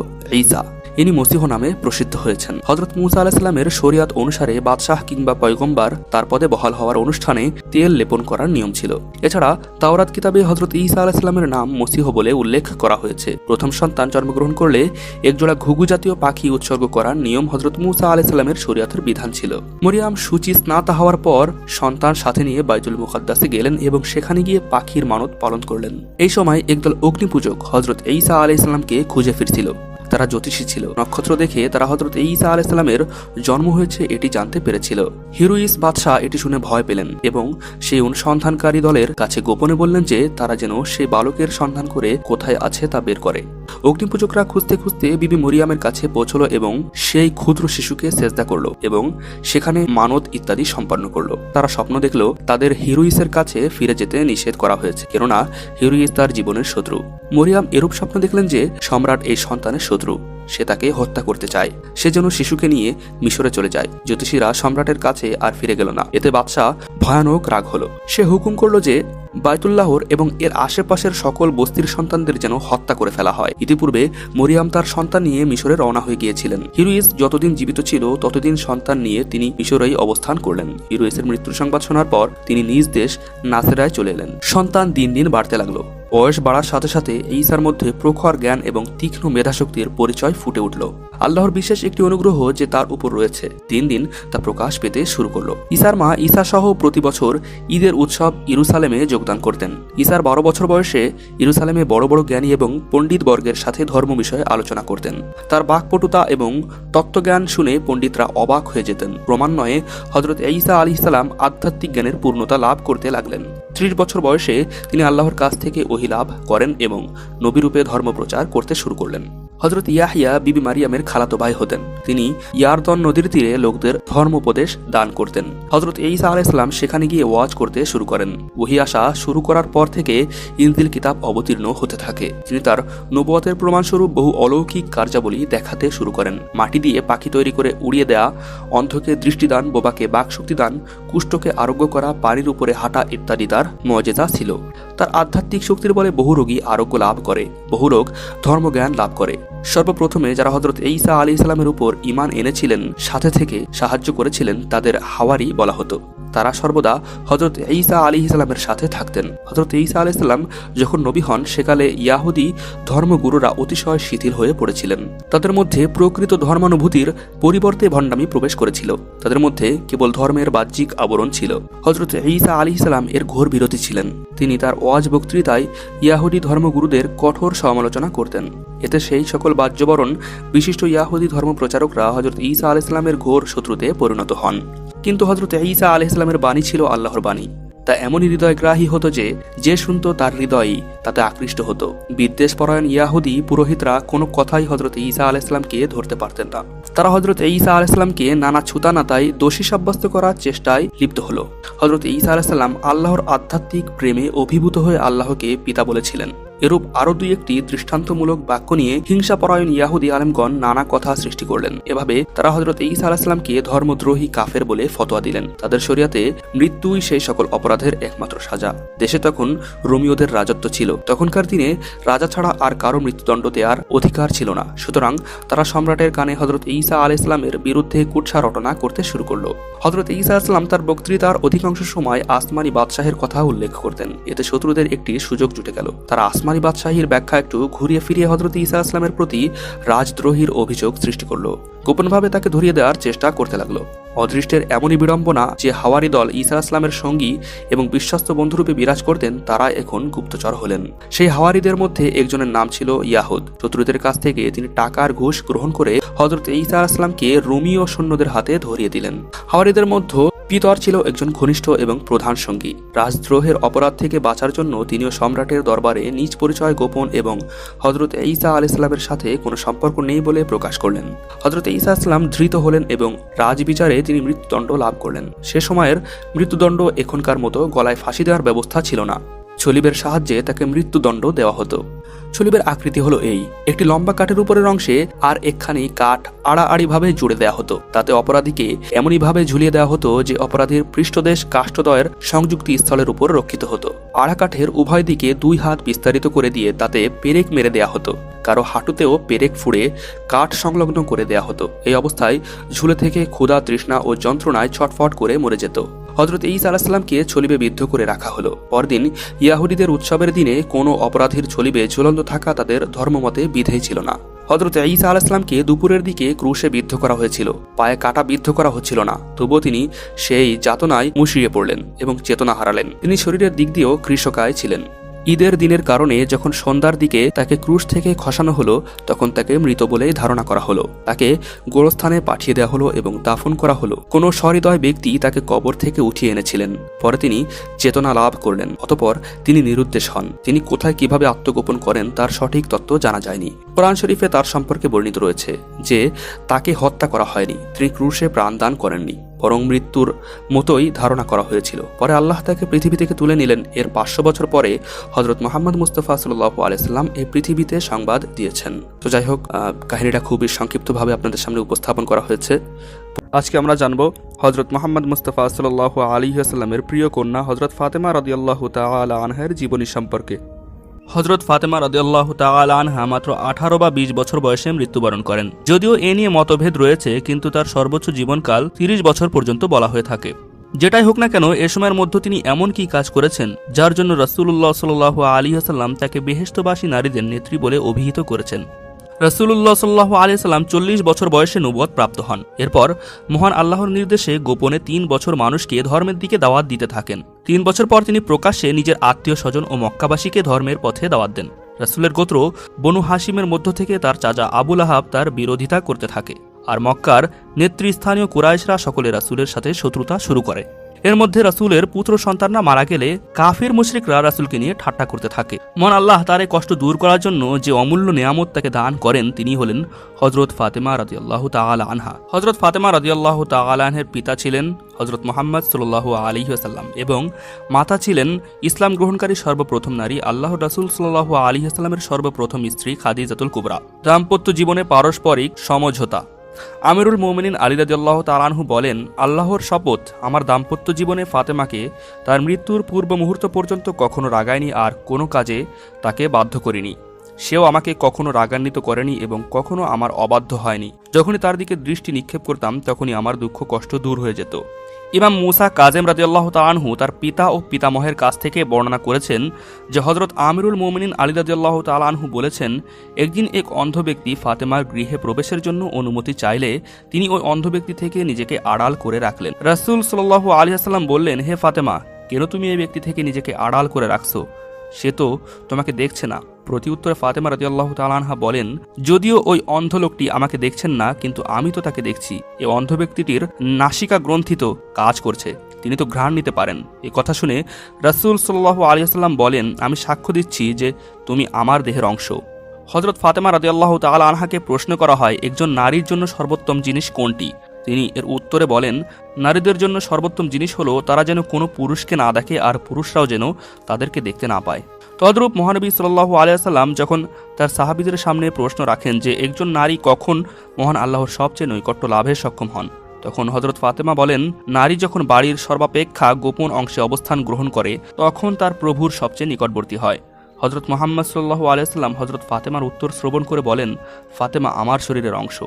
ঈসা। ইনি মসিহ নামে প্রসিদ্ধ হয়েছেন। হযরত মুসা আলাইহিস সালামের শরিয়াত অনুসারে বাদশাহ কিংবা পয়গম্বর তার পদে বহাল হওয়ার অনুষ্ঠানে তেল লেপন করার নিয়ম ছিল। এছাড়া তাওরাত কিতাবে হযরত ঈসা আলাইহিস সালামের নাম মসিহ বলে উল্লেখ করা হয়েছে। প্রথম সন্তান জন্মগ্রহণ করলে একজোড়া ঘুঘু জাতীয় পাখি উৎসর্গ করার নিয়ম হযরত মুসা আলাইহিস সালামের শরিয়াতের বিধান ছিল। মরিয়াম শুচি স্নাতা হওয়ার পর সন্তান সাথে নিয়ে বাইতুল মুকাদ্দাসে গেলেন এবং সেখানে গিয়ে পাখির মানত পালন করলেন। এই সময় একদল অগ্নিপূজক হযরত ঈসা আলাইহিস সালামকে খুঁজে ফিরছিল। তারা জ্যোতিষী ছিল। নক্ষত্র দেখে তারা হযরত ঈসা আলাইহিস সালামের জন্ম হয়েছে এটি জানতে পেরেছিল। হিরুইস বাদশাহ এটি শুনে ভয় পেলেন এবং সেই অনুসন্ধানকারী দলের কাছে গোপনে বললেন যে তারা যেন সেই বালকের সন্ধান করে কোথায় আছে তা বের করে। অগ্নিপূজকরা খুঁজতে খুঁজতে বিবি মরিয়ামের কাছে পৌঁছলো এবং সেই ক্ষুদ্র শিশুকে সেজদা করলো এবং সেখানে মানত ইত্যাদি সম্পন্ন করলো। তারা স্বপ্ন দেখলো তাদের হিরুইসের কাছে ফিরে যেতে নিষেধ করা হয়েছে, কেননা হিরুইস তার জীবনের শত্রু। মরিয়াম এরূপ স্বপ্ন দেখলেন যে সম্রাট এই সন্তানের শত্রু, সে তাকে হত্যা করতে চায়। সে যেন শিশুকে নিয়ে মিশরে চলে যায়। জ্যোতিষীরা সম্রাটের কাছে আর ফিরে গেল না। এতে বাদশাহ ভয়ানক রাগ হলো। সে হুকুম করলো যে বাইতুল্লাহর এবং এর আশেপাশের সকল বস্তির সন্তানদের যেন হত্যা করে ফেলা হয়। ইতিপূর্বে মরিয়াম তার সন্তান নিয়ে মিশরে রওনা হয়ে গিয়েছিলেন। হিরুইস যতদিন জীবিত ছিল ততদিন সন্তান নিয়ে তিনি মিশরেই অবস্থান করলেন। হিরুইসের মৃত্যুর সংবাদ শোনার পর তিনি নিজ দেশ নাসেরায় চলে এলেন। সন্তান দিন দিন বাড়তে লাগলো। বয়স বাড়ার সাথে সাথে ঈসার মধ্যে প্রখর জ্ঞান এবং তীক্ষ্ণ মেধাশক্তির পরিচয় ফুটে উঠল। আল্লাহর বিশেষ একটি অনুগ্রহ যে তার উপর রয়েছে দিন দিন তা প্রকাশ পেতে শুরু করলো। ঈসার মা ঈসা সহ প্রতি বছর ঈদের উৎসব ইরুসালেমে যোগদান করতেন। ঈসার 12 বছর বয়সে ইরুসালেমে বড় বড় জ্ঞানী এবং পণ্ডিত বর্গের সাথে ধর্ম বিষয়ে আলোচনা করতেন। তার বাকপটুতা এবং তত্ত্বজ্ঞান শুনে পণ্ডিতরা অবাক হয়ে যেতেন। ক্রমান্বয়ে হযরত ঈসা আলাইহিস সালাম আধ্যাত্মিক জ্ঞানের পূর্ণতা লাভ করতে লাগলেন। 30 বছর বয়সে তিনি আল্লাহর কাছ থেকে ওহী লাভ করেন এবং নবীরূপে ধর্ম প্রচার করতে শুরু করলেন। হযরত ইয়াহইয়া বিবি মারিয়ামের খালাতো ভাই হতেন। তিনি ইয়ারদন নদীর তীরে লোকদের ধর্মোপদেশ দান করতেন। হযরত ঈসা আলাইহিস সালাম সেখানে গিয়ে ওয়াজ করতে শুরু করেন। ওহী আসা শুরু করার পর থেকে ইনজিল কিতাব অবতীর্ণ হতে থাকে। তিনি তার নবুয়তের প্রমাণস্বরূপ বহু অলৌকিক কার্যাবলী দেখাতে শুরু করেন। মাটি দিয়ে পাখি তৈরি করে উড়িয়ে দেয়া, অন্ধকে দৃষ্টিদান, বোবাকে বাকশক্তি দান, কুষ্ঠকে আরোগ্য করা, পানির উপরে হাঁটা ইত্যাদি তার মুজিজা ছিল। তার আধ্যাত্মিক শক্তির বলে বহু রোগী আরোগ্য লাভ করে, বহু লোক ধর্মজ্ঞান লাভ করে। সর্বপ্রথমে যারা হযরত ঈসা আলাইহিস সালামের উপর ঈমান এনেছিলেন, সাথে থেকে সাহায্য করেছিলেন, তাদের হাওয়ারি বলা হতো। তারা সর্বদা হযরত ঈসা আলাইহিস সালামের সাথে থাকতেন। হযরত ঈসা আলাইহিস সালাম যখন নবী হন, সেকালে ইয়াহুদি ধর্মগুরুরা অতিশয় শিথিল হয়ে পড়েছিলেন। তাদের মধ্যে প্রকৃত ধর্মানুভূতির পরিবর্তে ভণ্ডামি প্রবেশ করেছিল। তাদের মধ্যে কেবল ধর্মের বাহ্যিক আবরণ ছিল। হযরত ঈসা আলাইহিস সালাম এর ঘোর বিরোধী ছিলেন। তিনি তার ওয়াজ বক্তৃতায় ইয়াহুদি ধর্মগুরুদের কঠোর সমালোচনা করতেন। এতে সেই সকল বাহ্যবরণ বিশিষ্ট ইয়াহুদি ধর্ম প্রচারকরা হযরত ঈসা আলাইহিস সালামের ঘোর শত্রুতে পরিণত হন। কিন্তু হযরত ঈসা আলাইহিস সালামের বাণী ছিল আল্লাহর বাণী। তা এমনই হৃদয়গ্রাহী হতো যে শুনত তার হৃদয়ই তাতে আকৃষ্ট হতো। বিদ্বেষপরায়ণ ইয়াহুদি পুরোহিতরা কোনো কথাই হযরত ঈসা আলাইহিস সালামকে ধরতে পারতেন না। তারা হযরত ঈসা আলাইহিস সালামকে নানা ছুতানাতায় দোষী সাব্যস্ত করার চেষ্টায় লিপ্ত হলো। হযরত ঈসা আলাইহিস সালাম আল্লাহর আধ্যাত্মিক প্রেমে অভিভূত হয়ে আল্লাহকে পিতা বলেছিলেন। এরূপ আরো দুই একটি দৃষ্টান্তমূলক বাক্য নিয়ে হিংসাপরায়ণ ইয়াহুদি আলেমগণ নানা কথা সৃষ্টি করলেন। এভাবে তারা হযরত ঈসা আলাইহিস সালামকে ধর্মদ্রোহী কাফের বলে ফতোয়া দিলেন। তাদের শরিয়াতে মৃত্যুই সেই সকল অপরাধের একমাত্র সাজা। দেশে তখন রোমীয়দের রাজত্ব ছিল। তখনকার দিনে রাজা ছাড়া আর কারো মৃত্যুদণ্ড দেওয়ার অধিকার ছিল না। সুতরাং তারা সম্রাটের কানে হযরত ঈসা আলাইহিস সালামের বিরুদ্ধে কুৎসা রটনা করতে শুরু করলো। হযরত ঈসা আলাইহিস সালাম তার বক্তৃতার অধিকাংশ সময় আসমানি বাদশাহের কথা উল্লেখ করতেন। এতে শত্রুদের একটি সুযোগ জুটে গেল। তারা আসমানি বাদশাহীর ব্যাখ্যা একটু ঘুরিয়ে ফিরিয়ে হযরত ঈসা আলাইহিস সালামের প্রতি রাজদ্রোহীর অভিযোগ সৃষ্টি করলো। গোপনভাবে তাকে ধরিয়ে দেওয়ার চেষ্টা করতে লাগলো। অদৃষ্টের এমনই বিড়ম্বনা যে হাওয়ারি দল ঈসা আলাইহিস সালামের সঙ্গী এবং বিশ্বস্ত বন্ধুরূপে বিরাজ করতেন, তারা এখন গুপ্তচর হলেন। সেই হাওয়ারিদের মধ্যে একজনের নাম ছিল ইয়াহুদ। শত্রুদের কাছ থেকে তিনি টাকার ঘুষ গ্রহণ করে হযরত ঈসা আলাইহিস সালামকে রোমীয় সৈন্যদের হাতে ধরিয়ে দিলেন। হাওয়ারিদের মধ্যে পিতর ছিল একজন ঘনিষ্ঠ এবং প্রধান সঙ্গী। রাজদ্রোহের অপরাধ থেকে বাঁচার জন্য তিনিও সম্রাটের দরবারে নিজ পরিচয় গোপন এবং হযরত ঈসা আলাইহিস সালামের সাথে কোনো সম্পর্ক নেই বলে প্রকাশ করলেন। হযরত ঈসা আলাইহিস সালাম ধৃত হলেন এবং রাজবিচারে তিনি মৃত্যুদণ্ড লাভ করলেন। সে সময়ের মৃত্যুদণ্ড এখনকার মতো গলায় ফাঁসি দেওয়ার ব্যবস্থা ছিল না। ছলিবের সাহায্যে তাকে মৃত্যুদণ্ড দেওয়া হতো। ছলিবের আকৃতি হলো এই: একটি লম্বা কাঠের উপরের অংশে আর একখানি কাঠ আড়াআড়িভাবে জুড়ে দেওয়া হতো। তাতে অপরাধীকে এমনইভাবে ঝুলিয়ে দেওয়া হতো যে অপরাধীর পৃষ্ঠদেশ কাষ্ঠদ্বয়ের সংযুক্তি স্থলের উপর রক্ষিত হতো। আড়া কাঠের উভয় দিকে 2 হাত বিস্তারিত করে দিয়ে তাতে পেরেক মেরে দেওয়া হতো। কারো হাঁটুতেও পেরেক ফুঁড়ে কাঠ সংলগ্ন করে দেওয়া হতো। এই অবস্থায় ঝুলে থেকে ক্ষুধা, তৃষ্ণা ও যন্ত্রণায় ছটফট করে মরে যেত। হযরত ঈসা আলাইহিস সালামকে ছলিবে বিদ্ধ করে রাখা হলো। পরদিন ইয়াহুদিদের উৎসবের দিনে কোনো অপরাধীর ছলিবে ঝুলন্ত থাকা তাদের ধর্মমতে বিধেয় ছিল না। হযরত ঈসা আলাইহিস সালামকে দুপুরের দিকে ক্রুশে বিদ্ধ করা হয়েছিল। পায়ে কাটা বিদ্ধ করা হচ্ছিল না, তবুও তিনি সেই যাতনায় মুষড়িয়ে পড়লেন এবং চেতনা হারালেন। তিনি শরীরের দিক দিয়েও কৃশকায় ছিলেন। ঈদের দিনের কারণে যখন সন্ধ্যার দিকে তাকে ক্রুশ থেকে খসানো হলো, তখন তাকে মৃত বলেই ধারণা করা হলো। তাকে গোরস্থানে পাঠিয়ে দেওয়া হলো এবং দাফন করা হলো। কোনো সহৃদয় ব্যক্তি তাকে কবর থেকে উঠিয়ে এনেছিলেন। পরে তিনি চেতনা লাভ করলেন। অতঃপর তিনি নিরুদ্দেশ হন। তিনি কোথায় কিভাবে আত্মগোপন করেন তার সঠিক তথ্য জানা যায়নি। কোরআন শরীফে তার সম্পর্কে বর্ণিত রয়েছে যে তাকে হত্যা করা হয়নি, তিনি ক্রুশে প্রাণদান করেননি, বরং মৃত্যুর মতোই ধারণা করা হয়েছিল। পরে আল্লাহ তাকে পৃথিবী থেকে তুলে নিলেন। এর 500 বছর পরে হযরত মুহাম্মদ মুস্তাফা সাল্লাল্লাহু আলাইহি সাল্লাম এই পৃথিবীতে সংবাদ দিয়েছেন। তো যাই হোক, কাহিনীটা খুবই সংক্ষিপ্তভাবে আপনাদের সামনে উপস্থাপন করা হয়েছে। আজকে আমরা জানব হজরত মোহাম্মদ মুস্তাফা সাল্লাল্লাহু আলাইহি ওয়াসাল্লামের প্রিয় কন্যা হজরত ফাতেমা রাদিয়াল্লাহু তাআলা আনহার জীবনী সম্পর্কে। হজরত ফাতেমা রাদিয়াল্লাহু তাআলা আনহা মাত্র 18 বা 20 বছর বয়সে মৃত্যুবরণ করেন। যদিও এ নিয়ে মতভেদ রয়েছে, কিন্তু তার সর্বোচ্চ জীবনকাল 30 বছর পর্যন্ত বলা হয়ে থাকে। যেটাই হোক না কেন, এ সময়ের মধ্যে তিনি এমন কি কাজ করেছেন যার জন্য রাসূলুল্লাহ সাল্লাল্লাহু আলাইহি ওয়াসাল্লাম তাকে বেহেশতবাসী নারীদের নেত্রী বলে অভিহিত করেছেন। রাসূলুল্লাহ সাল্লাল্লাহু আলাইহি ওয়াসাল্লাম 40 বছর বয়সে নবুয়ত প্রাপ্ত হন। এরপর মহান আল্লাহর নির্দেশে গোপনে 3 বছর মানুষকে ধর্মের দিকে দাওয়াত দিতে থাকেন। 3 বছর পর তিনি প্রকাশ্যে নিজের আত্মীয় স্বজন ও মক্কাবাসীকে ধর্মের পথে দাওয়াত দেন। রাসূলের গোত্র বনু হাশিমের মধ্য থেকে তার চাচা আবু লাহাব তার বিরোধিতা করতে থাকে, আর মক্কার নেতৃস্থানীয় কুরাইশরা সকলে রাসূলের সাথে শত্রুতা শুরু করে। এর মধ্যে রাসূলের পুত্র সন্তানরা মারা গেলে কাফির মুশরিকরা রাসূলকে নিয়ে ঠাট্টা করতে থাকে। মহান আল্লাহ তার এই কষ্ট দূর করার জন্য যে অমূল্য নেয়ামত তাকে দান করেন তিনি হলেন হযরত ফাতেমা রাদিয়াল্লাহু তাআলা আনহা। হযরত ফাতেমা রাদিয়াল্লাহু তাআলা আনহার পিতা ছিলেন হযরত মুহাম্মদ সাল্লাল্লাহু আলাইহি ওয়াসাল্লাম এবং মাতা ছিলেন ইসলাম গ্রহণকারী সর্বপ্রথম নারী আল্লাহর রাসূল সাল্লাল্লাহু আলাইহি ওয়াসাল্লামের সর্বপ্রথম স্ত্রী খাদিজাতুল কুবরা। দাম্পত্য জীবনে পারস্পরিক সমঝোতা। আমিরুল মুমিনিন আলী রাদিয়াল্লাহু তাআলা আনহু বলেন, আল্লাহর শপথ, আমার দাম্পত্য জীবনে ফাতেমাকে তার মৃত্যুর পূর্ব মুহূর্ত পর্যন্ত কখনো রাগায়নি আর কোনো কাজে তাকে বাধ্য করিনি। সেও আমাকে কখনো রাগান্বিত করেনি এবং কখনো আমার অবাধ্য হয়নি। যখনই তার দিকে দৃষ্টি নিক্ষেপ করতাম তখনই আমার দুঃখ কষ্ট দূর হয়ে যেত। ইমাম মুসা কাজেম রাদিয়াল্লাহু তাআলা আনহু তার পিতা ও পিতামহের কাছ থেকে বর্ণনা করেছেন যে হযরত আমিরুল মুমিনিন আলী রাদিয়াল্লাহু তাআলা আনহু বলেছেন, একদিন এক অন্ধ ব্যক্তি ফাতেমার গৃহে প্রবেশের জন্য অনুমতি চাইলে তিনি ওই অন্ধ ব্যক্তি থেকে নিজেকে আড়াল করে রাখলেন। রাসূল সাল্লাল্লাহু আলাইহি ওয়াসাল্লাম বললেন, হে ফাতেমা, কেন তুমি এই ব্যক্তি থেকে নিজেকে আড়াল করে রাখছো? সে তো তোমাকে দেখছে না। প্রতি উত্তরে ফাতেমা রাদিয়াল্লাহু তাআলা আনহা বলেন, যদিও ওই অন্ধ লোকটি আমাকে দেখছেন না, কিন্তু আমি তো তাকে দেখছি। এই অন্ধ ব্যক্তিটির নাসিকা গ্রন্থি তো কাজ করছে, তিনি তো ঘ্রাণ নিতে পারেন। এই কথা শুনে রাসূল সাল্লাল্লাহু আলাইহি ওয়াসাল্লাম বলেন, আমি সাক্ষ্য দিচ্ছি যে তুমি আমার দেহের অংশ। হযরত ফাতেমা রাদিয়াল্লাহু তাআলা আনহাকে প্রশ্ন করা হয়, একজন নারীর জন্য সর্বোত্তম জিনিস কোনটি? তিনি এর উত্তরে বলেন, নারীদের জন্য সর্বোত্তম জিনিস হলো তারা যেন কোনো পুরুষকে না দেখে আর পুরুষরাও যেন তাদেরকে দেখতে না পায়। তদ্রূপ মহানবী সাল্লাল্লাহু আলাইহি ওয়াসাল্লাম যখন তার সাহাবীদের সামনে প্রশ্ন রাখেন যে একজন নারী কখন মহান আল্লাহর সবচেয়ে নৈকট্য লাভে সক্ষম হন, তখন হযরত ফাতেমা বলেন, নারী যখন বাড়ির সর্বাপেক্ষা গোপন অংশে অবস্থান গ্রহণ করে তখন তার প্রভুর সবচেয়ে নিকটবর্তী হয়। হযরত মুহাম্মদ সাল্লাল্লাহু আলাইহি ওয়াসাল্লাম হযরত ফাতেমার উত্তর শ্রবণ করে বলেন, ফাতেমা আমার শরীরের অংশ।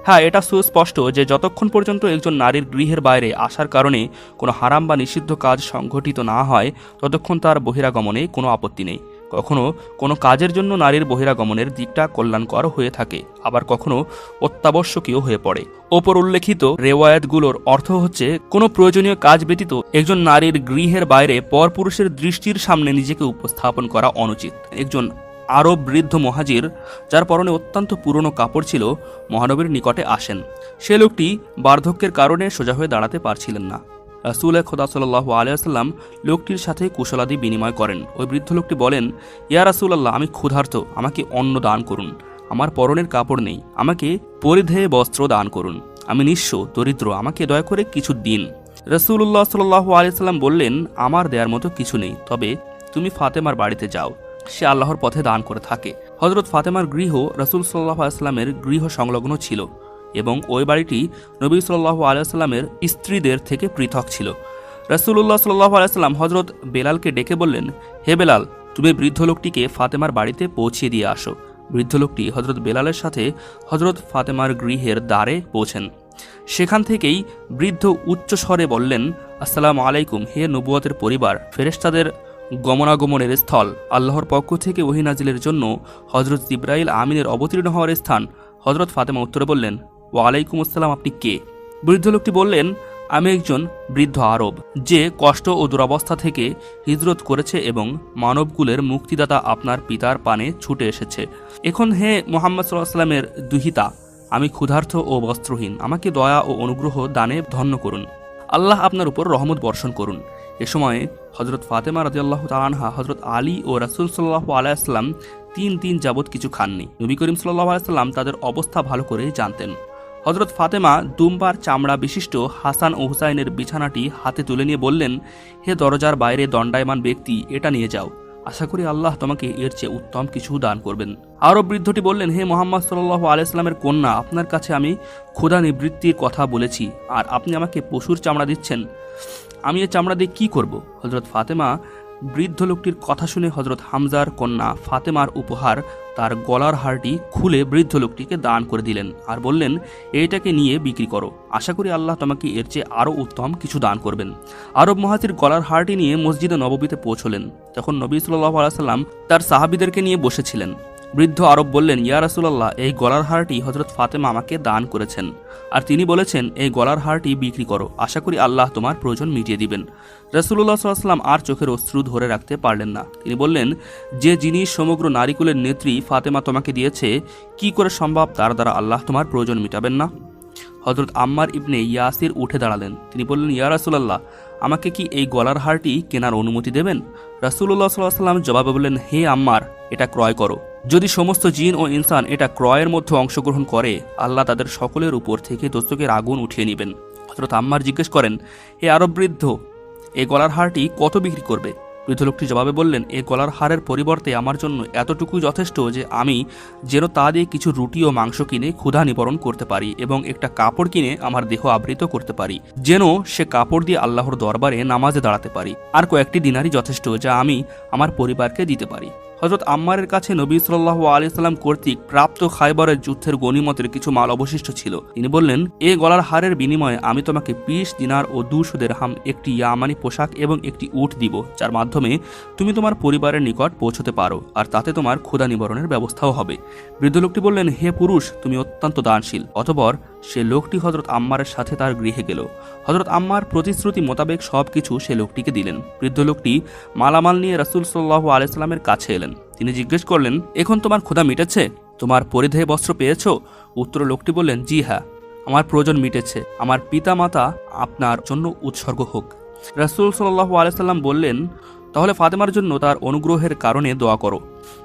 হ্যাঁ, এটা সুস্পষ্ট যে যতক্ষণ পর্যন্ত একজন নারীর গৃহের বাইরে আসার কারণে কোনো হারাম বা নিষিদ্ধ কাজ সংঘটিত না হয় ততক্ষণ তার বহিরাগমনে কোনো আপত্তি নেই। কখনো কোনো কাজের জন্য নারীর বহিরাগমনের দিকটা কল্যাণকর হয়ে থাকে, আবার কখনো অত্যাবশ্যকীয় হয়ে পড়ে। ওপর উল্লেখিত রেওয়ায়াতগুলোর অর্থ হচ্ছে কোনো প্রয়োজনীয় কাজ ব্যতীত একজন নারীর গৃহের বাইরে পরপুরুষের দৃষ্টির সামনে নিজেকে উপস্থাপন করা অনুচিত। একজন আরব বৃদ্ধ মুহাজির যার পরনে অত্যন্ত পুরনো কাপড় ছিল মহানবীর নিকটে আসেন। সে লোকটি বার্ধক্যের কারণে সোজা হয়ে দাঁড়াতে পারছিলেন না। রাসূল খোদা সাল্লাল্লাহু আলাইহি ওয়াসাল্লাম লোকটির সাথে কুশলাদি বিনিময় করেন। ওই বৃদ্ধ লোকটি বলেন, ইয়া রাসূলুল্লাহ, আমি ক্ষুধার্ত, আমাকে অন্ন দান করুন। আমার পরনের কাপড় নেই, আমাকে পরিধেয় বস্ত্র দান করুন। আমি নিঃস্ব দরিদ্র, আমাকে দয়া করে কিছু দিন। রাসূলুল্লাহ সাল্লাল্লাহু আলাইহি ওয়াসাল্লাম বললেন, আমার দেওয়ার মতো কিছু নেই, তবে তুমি ফাতেমার বাড়িতে যাও, সে আল্লাহর পথে দান করে থাকে। হযরত ফাতেমার গৃহ রাসূল সাল্লাল্লাহু আলাইহি ওয়াসাল্লামের গৃহ সংলগ্ন ছিল এবং ওই বাড়িটি নবী সাল্লাল্লাহু আলাইহি ওয়াসাল্লামের স্ত্রীদের থেকে পৃথক ছিল। রাসূলুল্লাহ সাল্লাল্লাহু আলাইহি ওয়াসাল্লাম হযরত বেলালকে ডেকে বললেন, হে বেলাল, তুমি বৃদ্ধ লোকটিকে ফাতেমার বাড়িতে পৌঁছিয়ে দিয়ে আসো। বৃদ্ধ লোকটি হযরত বেলালের সাথে হযরত ফাতেমার গৃহের দ্বারে পৌঁছেন। সেখান থেকেই বৃদ্ধ উচ্চ স্বরে বললেন, আসসালামু আলাইকুম, হে নবুয়তের পরিবার, ফেরেশতাদের গমনাগমনের স্থল, আল্লাহর পক্ষ থেকে ওহী নাজিলের জন্য হযরত জিবরাইল আমিনের অবতীর্ণ হওয়ার স্থান। হযরত ফাতেমা উত্তরে বললেন, ওয়ালাইকুম আসসালাম, আপনি কে? বৃদ্ধ লোকটি বললেন, আমি একজন বৃদ্ধ আরব যে কষ্ট ও দুরবস্থা থেকে হিজরত করেছে এবং মানবকুলের মুক্তিদাতা আপনার পিতার পানে ছুটে এসেছে। এখন হে মুহাম্মদ সাল্লাল্লাহু আলাইহি ওয়াসাল্লামের দুহিতা, আমি ক্ষুধার্ত ও বস্ত্রহীন, আমাকে দয়া ও অনুগ্রহ দানে ধন্য করুন। আল্লাহ আপনার উপর রহমত বর্ষণ করুন। এ সময়ে হযরত ফাতেমা রাদিয়াল্লাহু তাআলা আনহা হযরত আলী ও রাসূল সাল্লাল্লাহু আলাইহি ওয়াসাল্লাম 3 দিন যাবৎ কিছু খাননি। নবী করিম সাল্লাল্লাহু আলাইহি ওয়াসাল্লাম তাদের অবস্থা ভালো করেই জানতেন। হযরত ফাতেমা দুম্বার চামড়া বিশিষ্ট হাসান ও হুসাইনের বিছানাটি হাতে তুলে নিয়ে বললেন, হে দরজার বাইরে দণ্ডায়মান ব্যক্তি, এটা নিয়ে যাও। আশা করি আল্লাহ তোমাকে এর চেয়ে উত্তম কিছু দান করবেন। আরব বৃদ্ধটি বললেন, হে মোহাম্মদ সাল্লাল্লাহু আলাইহি সাল্লামের কন্যা, আপনার কাছে আমি ক্ষুধা নিবৃত্তির কথা বলেছি, আর আপনি আমাকে পশুর চামড়া দিচ্ছেন। আমি এই চামড়া দিয়ে কি করব? হযরত ফাতেমা বৃদ্ধ লোকটির কথা শুনে হযরত হামজার কন্যা ফাতেমার উপহার তার গলার হারটি খুলে বৃদ্ধ লোকটিকে দান করে দিলেন আর বললেন, এইটাকে নিয়ে বিক্রি করো, আশা করি আল্লাহ তোমাকে এর চেয়ে আরও উত্তম কিছু দান করবেন। আরব মহাজির গলার হারটি নিয়ে মসজিদে নববীতে পৌঁছলেন। তখন নবী সাল্লাল্লাহু আলাইহি সাল্লাম তার সাহাবীদেরকে নিয়ে বসেছিলেন। বৃদ্ধ আরব বললেন, ইয়া রাসূলুল্লাহ, এই গলার হারটি হযরত ফাতেমা আমাকে দান করেছেন, আর তিনি বলেছেন এই গলার হারটি বিক্রি করো, আশা করি আল্লাহ তোমার প্রয়োজন মিটিয়ে দিবেন। রাসূলুল্লাহ সাল্লাল্লাহু আলাইহি ওয়াসাল্লাম আর চোখের অশ্রু ধরে রাখতে পারলেন না। তিনি বললেন, যে জিনিস সমগ্র নারীকুলের নেত্রী ফাতেমা তোমাকে দিয়েছে, কি করে সম্ভব তার দ্বারা আল্লাহ তোমার প্রয়োজন মিটাবেন না? হযরত আম্মার ইবনে ইয়াসির উঠে দাঁড়ালেন। তিনি বললেন, ইয়া রাসূলুল্লাহ, আমাকে কি এই গলার হারটি কেনার অনুমতি দেবেন? রাসূলুল্লাহ সাল্লাল্লাহু আলাইহি ওয়াসাল্লাম জবাবে বললেন, হে আম্মার, এটা ক্রয় করো। যদি সমস্ত জিন ও ইনসান এটা ক্রয়ের মধ্যে অংশগ্রহণ করে, আল্লাহ তাদের সকলের উপর থেকে দোজখের আগুন উঠিয়ে নেবেন। হযরত আম্মার জিজ্ঞেস করেন, হে আরব বৃদ্ধ, এই গলার হারটি কত বিক্রি করবে? বৃদ্ধ লোকটি জবাবে বললেন, এই গলার হারের পরিবর্তে আমার জন্য এতটুকুই যথেষ্ট যে আমি যেন তা দিয়ে কিছু রুটি ও মাংস কিনে ক্ষুধা নিবারণ করতে পারি এবং একটা কাপড় কিনে আমার দেহ আবৃত করতে পারি, যেন সে কাপড় দিয়ে আল্লাহর দরবারে নামাজে দাঁড়াতে পারি। আর কয়েকটি দিনারই যথেষ্ট যা আমি আমার পরিবারকে দিতে পারি। হযরত আম্মারের কাছে নবী সাল্লাল্লাহু আলাইহি সাল্লাম কর্তৃক প্রাপ্ত খায়বরের যুদ্ধের গনিমতের কিছু মাল অবশিষ্ট ছিল। তিনি বললেন, এই গলার হারের বিনিময়ে আমি তোমাকে 20 দিনার ও 200 দিরহাম, একটি ইয়ামানি পোশাক এবং একটি উট দিব, যার মাধ্যমে তুমি তোমার পরিবারের নিকট পৌঁছতে পারো, আর তাতে তোমার ক্ষুধা নিবারণের ব্যবস্থাও হবে। বৃদ্ধ লোকটি বললেন, হে পুরুষ, তুমি অত্যন্ত দানশীল। অতঃপর সে লোকটি হযরত আম্মারের সাথে তার গৃহে গেল। হযরত আম্মার প্রতিশ্রুতি মোতাবেক সবকিছু সে লোকটিকে দিলেন। বৃদ্ধ লোকটি মালামাল নিয়ে রাসূল সাল্লাল্লাহু আলাইহি সাল্লামের কাছে এলেন। তিনি জিজ্ঞেস করলেন, এখন তোমার ক্ষুধা মিটেছে? তোমার পরিধেয় বস্ত্র পেয়েছো? উত্তরে লোকটি বললেন, জি হ্যাঁ, আমার প্রয়োজন মিটেছে। আমার পিতা মাতা আপনার জন্য উৎসর্গ হোক। রাসূল সাল্লাল্লাহু আলাইহি সাল্লাম বললেন, তাহলে ফাতেমার জন্য তার অনুগ্রহের কারণে দোয়া করো।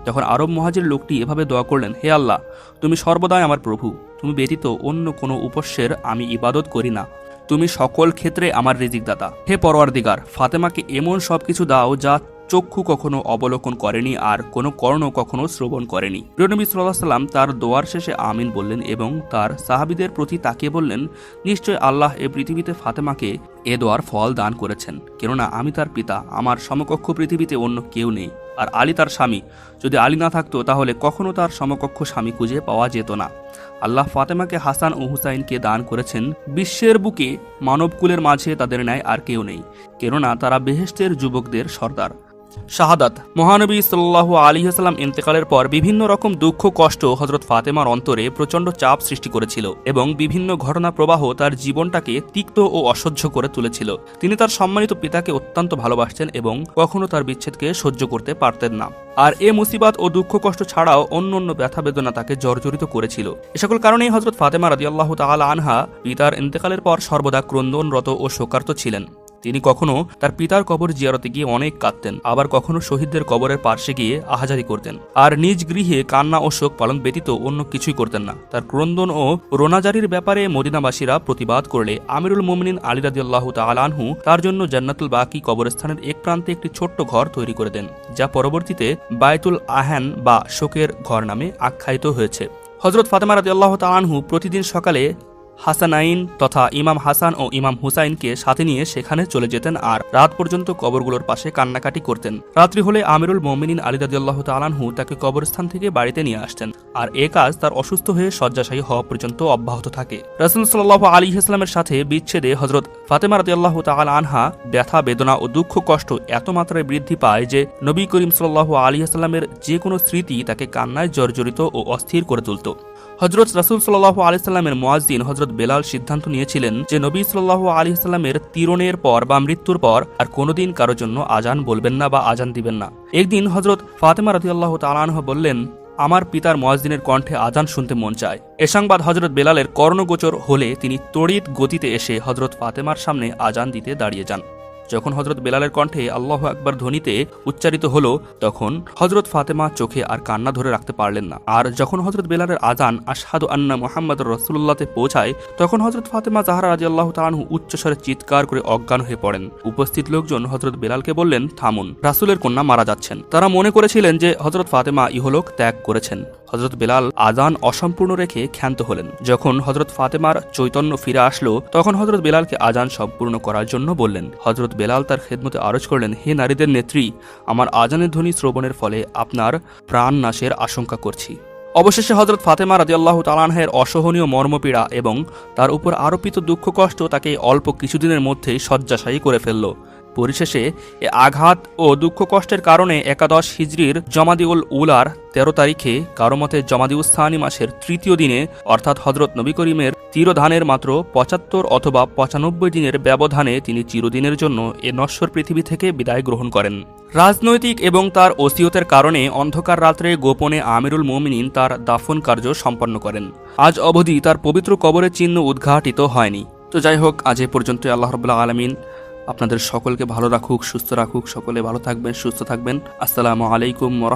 তখন আরব মুহাজির লোকটি এভাবে দোয়া করলেন, হে আল্লাহ, তুমি সর্বদাই আমার প্রভু, তুমি ব্যতীত অন্য কোনো উপাস্যের আমি ইবাদত করি না, তুমি সকল ক্ষেত্রে আমার রিজিকদাতা। হে পরওয়ারদিগার, ফাতেমাকে এমন সবকিছু দাও যা চক্ষু কখনো অবলোকন করেনি আর কোনো কর্ণ কখনো শ্রবণ করেনি। প্রিয় নবী সাল্লাল্লাহু আলাইহি ওয়াসাল্লাম তার দোয়ার শেষে আমিন বললেন এবং তার সাহাবীদের প্রতি তাকিয়ে বললেন, নিশ্চয় আল্লাহ এ পৃথিবীতে ফাতেমাকে এ দোয়ার ফল দান করেছেন, কেননা আমি তার পিতা, আমার সমকক্ষ পৃথিবীতে অন্য কেউ নেই, আর আলী তার স্বামী। যদি আলী না থাকতো তাহলে কখনো তার সমকক্ষ স্বামী খুঁজে পাওয়া যেত না। আল্লাহ ফাতেমাকে হাসান ও হুসাইনকে দান করেছেন। বিশ্বের বুকে মানবকুলের মাঝে তাদের ন্যায় আর কেউ নেই, কেননা তারা বেহেশতের যুবকদের সর্দার। শাহাদাত। মহানবী সাল্লাল্লাহু আলাইহি ওয়াসাল্লাম ইন্তেকালের পর বিভিন্ন রকম দুঃখ কষ্ট হযরত ফাতেমার অন্তরে প্রচণ্ড চাপ সৃষ্টি করেছিল এবং বিভিন্ন ঘটনা প্রবাহ তার জীবনটাকে তিক্ত ও অসহ্য করে তুলেছিল। তিনি তার সম্মানিত পিতাকে অত্যন্ত ভালোবাসতেন এবং কখনো তার বিচ্ছেদকে সহ্য করতে পারতেন না। আর এ মুসিবত ও দুঃখ কষ্ট ছাড়াও অন্য ব্যথা বেদনা তাকে জর্জরিত করেছিল। এ সকল কারণেই হযরত ফাতেমা রাদিয়াল্লাহু তাআলা আনহা পিতার ইন্তেকালের পর সর্বদা ক্রন্দনরত ও শোকার্ত ছিলেন। তিনি কখনো তার পিতার কবর জিয়ারতে গিয়ে অনেক কাঁদতেন, আবার কখনো শহীদদের কবরের পার্শ্বে গিয়ে আহাজারি করতেন, আর নিজ গৃহে কান্না ও শোক পালন ব্যতীত অন্য কিছুই করতেন না। তার ক্রন্দন ও রোনাজারির ব্যাপারে মদিনাবাসীরা প্রতিবাদ করলে আমিরুল মুমিনিন আলী রাদিয়াল্লাহু তাআলা আনহু তার জন্য জান্নাতুল বাকি কবরস্থানের এক প্রান্তে একটি ছোট্ট ঘর তৈরি করে দেন, যা পরবর্তীতে বায়তুল আহান বা শোকের ঘর নামে আখ্যায়িত হয়েছে। হযরত ফাতেমা রাদিয়াল্লাহু তাআলা আনহু প্রতিদিন সকালে হাসানাইন তথা ইমাম হাসান ও ইমাম হুসাইনকে সাথে নিয়ে সেখানে চলে যেতেন আর রাত পর্যন্ত কবরগুলোর পাশে কান্নাকাটি করতেন। রাত্রি হলে আমিরুল মুমিনিন আলী রাদিয়াল্লাহু তাআলা আনহু তাকে কবরস্থান থেকে বাড়িতে নিয়ে আসতেন, আর এ কাজ তার অসুস্থ হয়ে শয্যাশায়ী হওয়া পর্যন্ত অব্যাহত থাকে। রাসূল সাল্লাল্লাহু আলাইহি ওয়াসাল্লামের সাথে বিচ্ছেদে হযরত ফাতেমা রাদিয়াল্লাহু তাআলা আনহা ব্যথা বেদনা ও দুঃখ কষ্ট এত মাত্রায় বৃদ্ধি পায় যে নবী করিম সাল্লাল্লাহু আলাইহি ওয়াসাল্লামের যে কোনো স্মৃতি তাকে কান্নায় জর্জরিত ও অস্থির করে তুলত। হযরত রাসূল সাল্লাল্লাহু আলাইহি সাল্লামের মুয়াজ্জিন হযরত বেলাল সিদ্ধান্ত নিয়েছিলেন যে নবী সাল্লাল্লাহু আলাইহি সাল্লামের তীরণের পর বা মৃত্যুর পর আর কোনোদিন কারোর জন্য আজান বলবেন না বা আজান দিবেন না। একদিন হযরত ফাতেমা রাদিয়াল্লাহু তাআলা আনহা বললেন, আমার পিতার মুয়াজ্জিনের কণ্ঠে আজান শুনতে মন চায়। এ সংবাদ হযরত বেলালের কর্ণগোচর হলে তিনি তড়িৎ গতিতে এসে হযরত ফাতেমার সামনে আজান দিতে দাঁড়িয়ে যান। যখন হজরত বেলালের কণ্ঠে আল্লাহু আকবার ধ্বনিতে উচ্চারিত হলো তখন হজরত ফাতেমা চোখে আর কান্না ধরে রাখতে পারলেন না। আর যখন হজরত বেলালের আজান আশহাদু আন্না মুহাম্মাদুর রাসূলুল্লাহতে পৌঁছায় তখন হজরত ফাতেমা জাহরা রাদিয়াল্লাহু তাআলা আনহু উচ্চস্বরে চিৎকার করে অজ্ঞান হয়ে পড়েন। উপস্থিত লোকজন হজরত বেলালকে বললেন, থামুন, রাসূলের কন্যা মারা যাচ্ছেন। তারা মনে করেছিলেন যে হজরত ফাতেমা ইহলোক ত্যাগ করেছেন। হজরত বেলাল আজান অসম্পূর্ণ রেখে ক্ষান্ত হলেন। যখন হজরত ফাতেমার চৈতন্য ফিরে আসলো তখন হজরত বেলালকে আজান সম্পূর্ণ করার জন্য বললেন। হজরত বেলাল তার খেদমতে আরজ করলেন, হে নারীদের নেত্রী, আমার আজানের ধ্বনি শ্রবণের ফলে আপনার প্রাণ নাশের আশঙ্কা করছি। অবশেষে হজরত ফাতেমা রাদিয়াল্লাহু তাআলা আনহার অসহনীয় মর্মপীড়া এবং তার উপর আরোপিত দুঃখ কষ্ট তাকে অল্প কিছুদিনের মধ্যেই শয্যাশায়ী করে ফেলল। পরিশেষে এ আঘাত ও দুঃখ কষ্টের কারণে 11 হিজরির জমাদিউল উলার 13 তারিখে, কারো মতে জমাদিউস্থানি মাসের 3য় দিনে অর্থাৎ হজরত নবী করিমের তিরোধানের মাত্র 75 অথবা 95 দিনের ব্যবধানে তিনি চিরদিনের জন্য এ নশ্বর পৃথিবী থেকে বিদায় গ্রহণ করেন। রাজনৈতিক এবং তার ওসিয়তের কারণে অন্ধকার রাত্রে গোপনে আমিরুল মুমিনিন তার দাফন কার্য সম্পন্ন করেন। আজ অবধি তার পবিত্র কবরের চিহ্ন উদ্ঘাটিত হয়নি। তো যাই হোক, আজ এ পর্যন্ত। আল্লাহ রাব্বুল আলামিন আপনাদের সকলকে ভালো রাখুক, সুস্থ রাখুক। সকলে ভালো থাকবেন, সুস্থ থাকবেন। আসসালামু আলাইকুম ওয়া